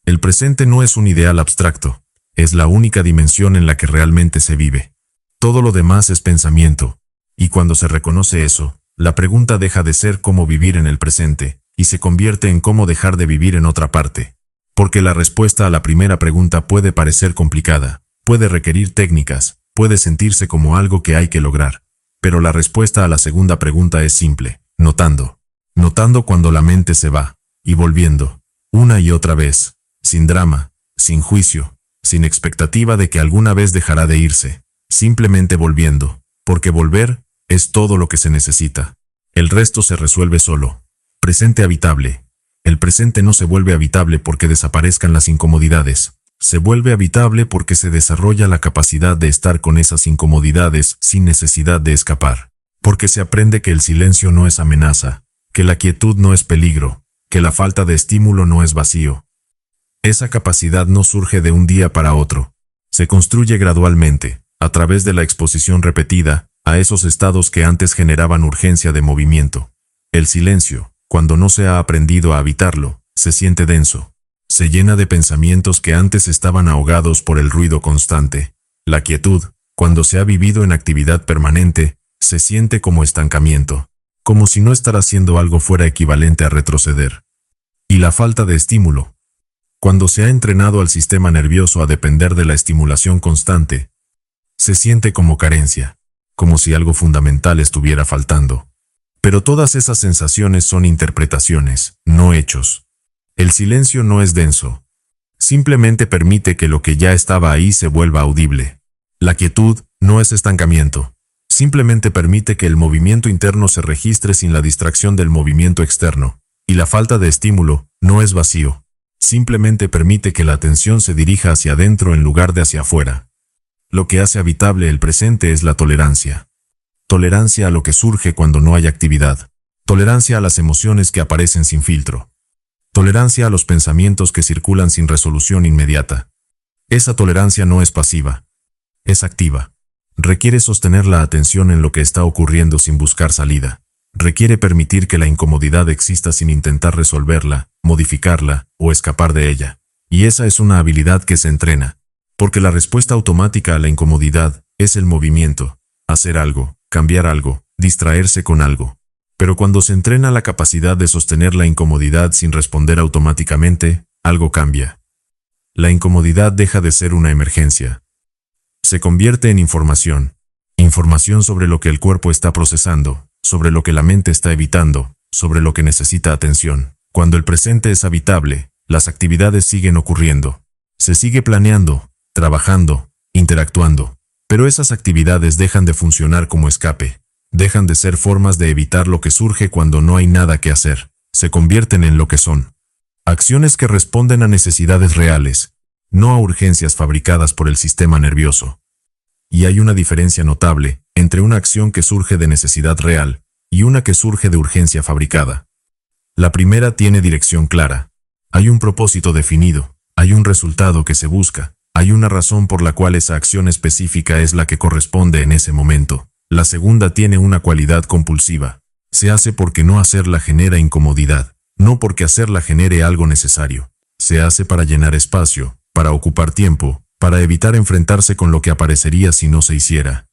El presente no es un ideal abstracto, es la única dimensión en la que realmente se vive. Todo lo demás es pensamiento. Y cuando se reconoce eso, la pregunta deja de ser cómo vivir en el presente, y se convierte en cómo dejar de vivir en otra parte. Porque la respuesta a la primera pregunta puede parecer complicada, puede requerir técnicas, puede sentirse como algo que hay que lograr. Pero la respuesta a la segunda pregunta es simple, notando. Notando cuando la mente se va, y volviendo, una y otra vez, sin drama, sin juicio, sin expectativa de que alguna vez dejará de irse, simplemente volviendo, porque volver es todo lo que se necesita. El resto se resuelve solo. Presente habitable. El presente no se vuelve habitable porque desaparezcan las incomodidades. Se vuelve habitable porque se desarrolla la capacidad de estar con esas incomodidades sin necesidad de escapar. Porque se aprende que el silencio no es amenaza, que la quietud no es peligro, que la falta de estímulo no es vacío. Esa capacidad no surge de un día para otro. Se construye gradualmente, a través de la exposición repetida, a esos estados que antes generaban urgencia de movimiento. El silencio, cuando no se ha aprendido a habitarlo, se siente denso. Se llena de pensamientos que antes estaban ahogados por el ruido constante. La quietud, cuando se ha vivido en actividad permanente, se siente como estancamiento, como si no estar haciendo algo fuera equivalente a retroceder. Y la falta de estímulo, cuando se ha entrenado al sistema nervioso a depender de la estimulación constante, se siente como carencia, como si algo fundamental estuviera faltando. Pero todas esas sensaciones son interpretaciones, no hechos. El silencio no es denso. Simplemente permite que lo que ya estaba ahí se vuelva audible. La quietud no es estancamiento. Simplemente permite que el movimiento interno se registre sin la distracción del movimiento externo. Y la falta de estímulo no es vacío. Simplemente permite que la atención se dirija hacia adentro en lugar de hacia afuera. Lo que hace habitable el presente es la tolerancia. Tolerancia a lo que surge cuando no hay actividad. Tolerancia a las emociones que aparecen sin filtro. Tolerancia a los pensamientos que circulan sin resolución inmediata. Esa tolerancia no es pasiva. Es activa. Requiere sostener la atención en lo que está ocurriendo sin buscar salida. Requiere permitir que la incomodidad exista sin intentar resolverla, modificarla o escapar de ella. Y esa es una habilidad que se entrena. Porque la respuesta automática a la incomodidad es el movimiento. Hacer algo, cambiar algo, distraerse con algo. Pero cuando se entrena la capacidad de sostener la incomodidad sin responder automáticamente, algo cambia. La incomodidad deja de ser una emergencia. Se convierte en información. Información sobre lo que el cuerpo está procesando, sobre lo que la mente está evitando, sobre lo que necesita atención. Cuando el presente es habitable, las actividades siguen ocurriendo. Se sigue planeando, trabajando, interactuando. Pero esas actividades dejan de funcionar como escape. Dejan de ser formas de evitar lo que surge cuando no hay nada que hacer. Se convierten en lo que son. Acciones que responden a necesidades reales, no a urgencias fabricadas por el sistema nervioso. Y hay una diferencia notable entre una acción que surge de necesidad real y una que surge de urgencia fabricada. La primera tiene dirección clara. Hay un propósito definido, hay un resultado que se busca, hay una razón por la cual esa acción específica es la que corresponde en ese momento. La segunda tiene una cualidad compulsiva. Se hace porque no hacerla genera incomodidad, no porque hacerla genere algo necesario. Se hace para llenar espacio, para ocupar tiempo, para evitar enfrentarse con lo que aparecería si no se hiciera.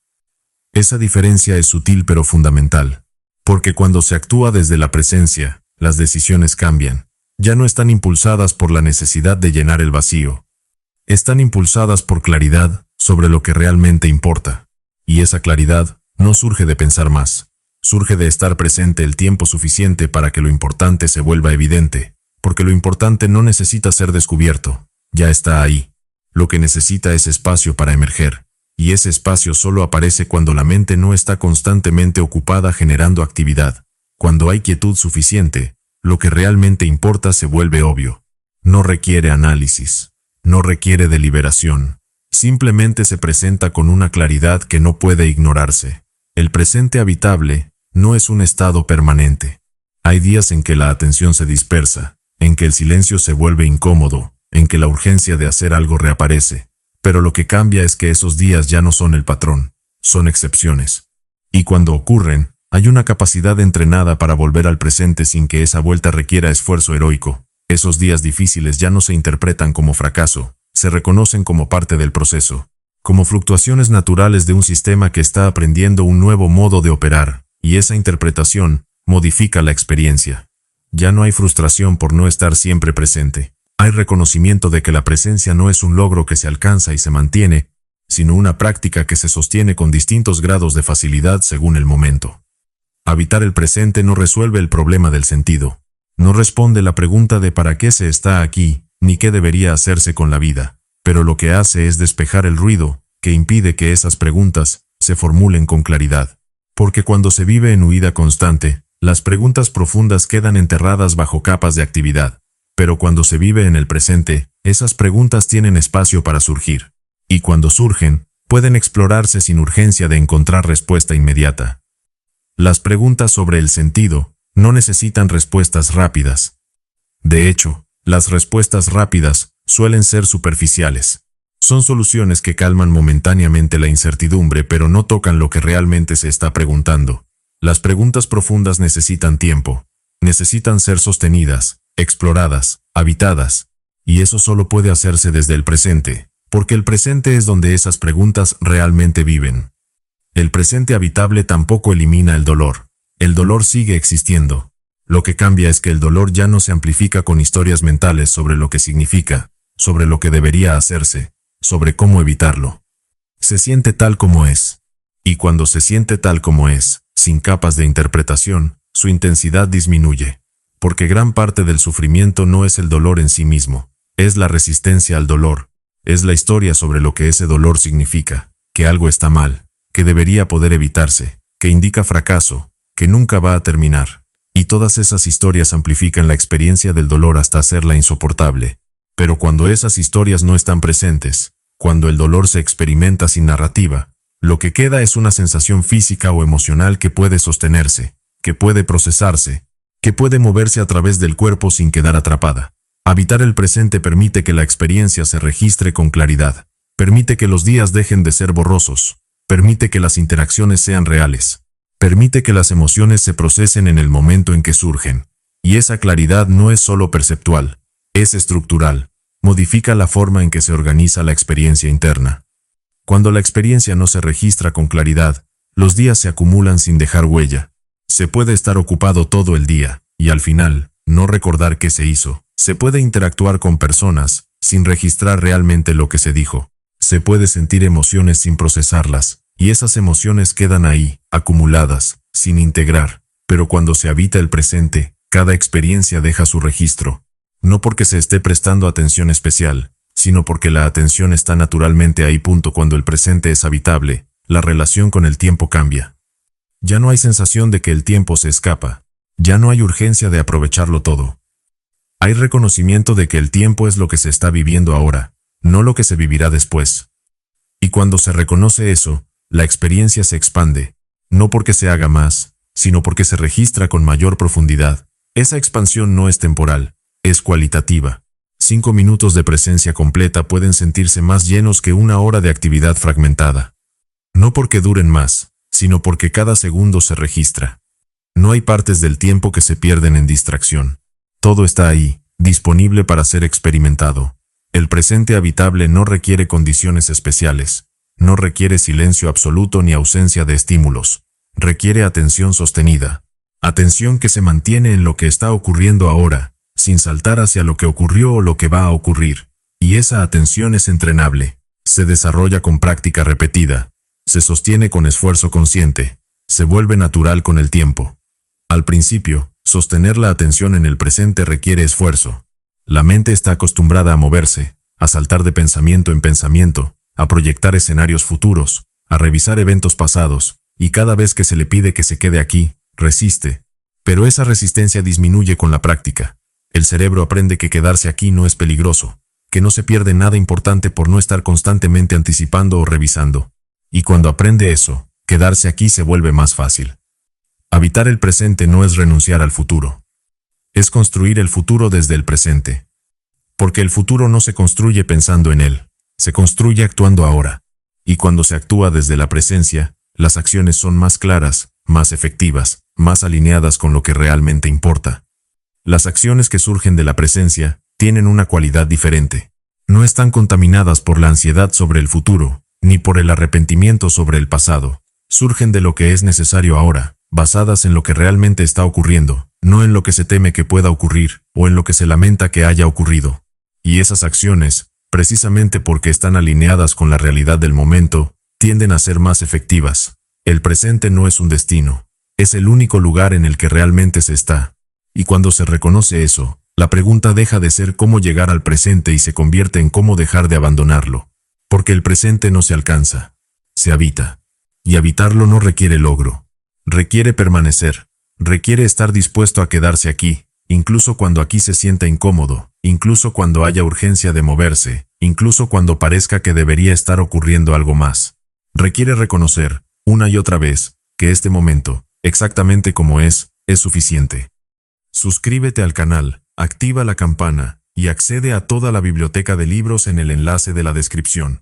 Esa diferencia es sutil pero fundamental, porque cuando se actúa desde la presencia, las decisiones cambian. Ya no están impulsadas por la necesidad de llenar el vacío. Están impulsadas por claridad sobre lo que realmente importa. Y esa claridad no surge de pensar más. Surge de estar presente el tiempo suficiente para que lo importante se vuelva evidente, porque lo importante no necesita ser descubierto, ya está ahí. Lo que necesita es espacio para emerger, y ese espacio solo aparece cuando la mente no está constantemente ocupada generando actividad. Cuando hay quietud suficiente, lo que realmente importa se vuelve obvio. No requiere análisis, no requiere deliberación, simplemente se presenta con una claridad que no puede ignorarse. El presente habitable no es un estado permanente. Hay días en que la atención se dispersa, en que el silencio se vuelve incómodo, en que la urgencia de hacer algo reaparece, pero lo que cambia es que esos días ya no son el patrón, son excepciones. Y cuando ocurren, hay una capacidad entrenada para volver al presente sin que esa vuelta requiera esfuerzo heroico. Esos días difíciles ya no se interpretan como fracaso, se reconocen como parte del proceso, como fluctuaciones naturales de un sistema que está aprendiendo un nuevo modo de operar, y esa interpretación modifica la experiencia. Ya no hay frustración por no estar siempre presente. Hay reconocimiento de que la presencia no es un logro que se alcanza y se mantiene, sino una práctica que se sostiene con distintos grados de facilidad según el momento. Habitar el presente no resuelve el problema del sentido. No responde la pregunta de para qué se está aquí, ni qué debería hacerse con la vida, pero lo que hace es despejar el ruido, que impide que esas preguntas se formulen con claridad. Porque cuando se vive en huida constante, las preguntas profundas quedan enterradas bajo capas de actividad. Pero cuando se vive en el presente, esas preguntas tienen espacio para surgir. Y cuando surgen, pueden explorarse sin urgencia de encontrar respuesta inmediata. Las preguntas sobre el sentido no necesitan respuestas rápidas. De hecho, las respuestas rápidas suelen ser superficiales. Son soluciones que calman momentáneamente la incertidumbre pero no tocan lo que realmente se está preguntando. Las preguntas profundas necesitan tiempo, necesitan ser sostenidas, exploradas, habitadas, y eso solo puede hacerse desde el presente, porque el presente es donde esas preguntas realmente viven. El presente habitable tampoco elimina el dolor sigue existiendo. Lo que cambia es que el dolor ya no se amplifica con historias mentales sobre lo que significa, sobre lo que debería hacerse, sobre cómo evitarlo. Se siente tal como es. Y cuando se siente tal como es, sin capas de interpretación, su intensidad disminuye. Porque gran parte del sufrimiento no es el dolor en sí mismo, es la resistencia al dolor, es la historia sobre lo que ese dolor significa, que algo está mal, que debería poder evitarse, que indica fracaso, que nunca va a terminar. Y todas esas historias amplifican la experiencia del dolor hasta hacerla insoportable. Pero cuando esas historias no están presentes, cuando el dolor se experimenta sin narrativa, lo que queda es una sensación física o emocional que puede sostenerse, que puede procesarse, que puede moverse a través del cuerpo sin quedar atrapada. Habitar el presente permite que la experiencia se registre con claridad, permite que los días dejen de ser borrosos, permite que las interacciones sean reales, permite que las emociones se procesen en el momento en que surgen. Y esa claridad no es solo perceptual, es estructural, modifica la forma en que se organiza la experiencia interna. Cuando la experiencia no se registra con claridad, los días se acumulan sin dejar huella. Se puede estar ocupado todo el día, y al final, no recordar qué se hizo. Se puede interactuar con personas, sin registrar realmente lo que se dijo. Se puede sentir emociones sin procesarlas, y esas emociones quedan ahí, acumuladas, sin integrar. Pero cuando se habita el presente, cada experiencia deja su registro. No porque se esté prestando atención especial, sino porque la atención está naturalmente ahí. Cuando el presente es habitable, la relación con el tiempo cambia. Ya no hay sensación de que el tiempo se escapa. Ya no hay urgencia de aprovecharlo todo. Hay reconocimiento de que el tiempo es lo que se está viviendo ahora, no lo que se vivirá después. Y cuando se reconoce eso, la experiencia se expande, no porque se haga más, sino porque se registra con mayor profundidad. Esa expansión no es temporal, es cualitativa. 5 minutos de presencia completa pueden sentirse más llenos que 1 hora de actividad fragmentada. No porque duren más, sino porque cada segundo se registra. No hay partes del tiempo que se pierden en distracción. Todo está ahí, disponible para ser experimentado. El presente habitable no requiere condiciones especiales, no requiere silencio absoluto ni ausencia de estímulos, requiere atención sostenida, atención que se mantiene en lo que está ocurriendo ahora, sin saltar hacia lo que ocurrió o lo que va a ocurrir, y esa atención es entrenable, se desarrolla con práctica repetida, se sostiene con esfuerzo consciente, se vuelve natural con el tiempo. Al principio, sostener la atención en el presente requiere esfuerzo. La mente está acostumbrada a moverse, a saltar de pensamiento en pensamiento, a proyectar escenarios futuros, a revisar eventos pasados, y cada vez que se le pide que se quede aquí, resiste. Pero esa resistencia disminuye con la práctica. El cerebro aprende que quedarse aquí no es peligroso, que no se pierde nada importante por no estar constantemente anticipando o revisando. Y cuando aprende eso, quedarse aquí se vuelve más fácil. Habitar el presente no es renunciar al futuro. Es construir el futuro desde el presente. Porque el futuro no se construye pensando en él, se construye actuando ahora. Y cuando se actúa desde la presencia, las acciones son más claras, más efectivas, más alineadas con lo que realmente importa. Las acciones que surgen de la presencia tienen una cualidad diferente. No están contaminadas por la ansiedad sobre el futuro, ni por el arrepentimiento sobre el pasado. Surgen de lo que es necesario ahora, basadas en lo que realmente está ocurriendo, no en lo que se teme que pueda ocurrir, o en lo que se lamenta que haya ocurrido. Y esas acciones, precisamente porque están alineadas con la realidad del momento, tienden a ser más efectivas. El presente no es un destino, es el único lugar en el que realmente se está. Y cuando se reconoce eso, la pregunta deja de ser cómo llegar al presente y se convierte en cómo dejar de abandonarlo. Porque el presente no se alcanza, se habita. Y habitarlo no requiere logro. Requiere permanecer, requiere estar dispuesto a quedarse aquí, incluso cuando aquí se sienta incómodo, incluso cuando haya urgencia de moverse, incluso cuando parezca que debería estar ocurriendo algo más. Requiere reconocer, una y otra vez, que este momento, exactamente como es suficiente. Suscríbete al canal, activa la campana, y accede a toda la biblioteca de libros en el enlace de la descripción.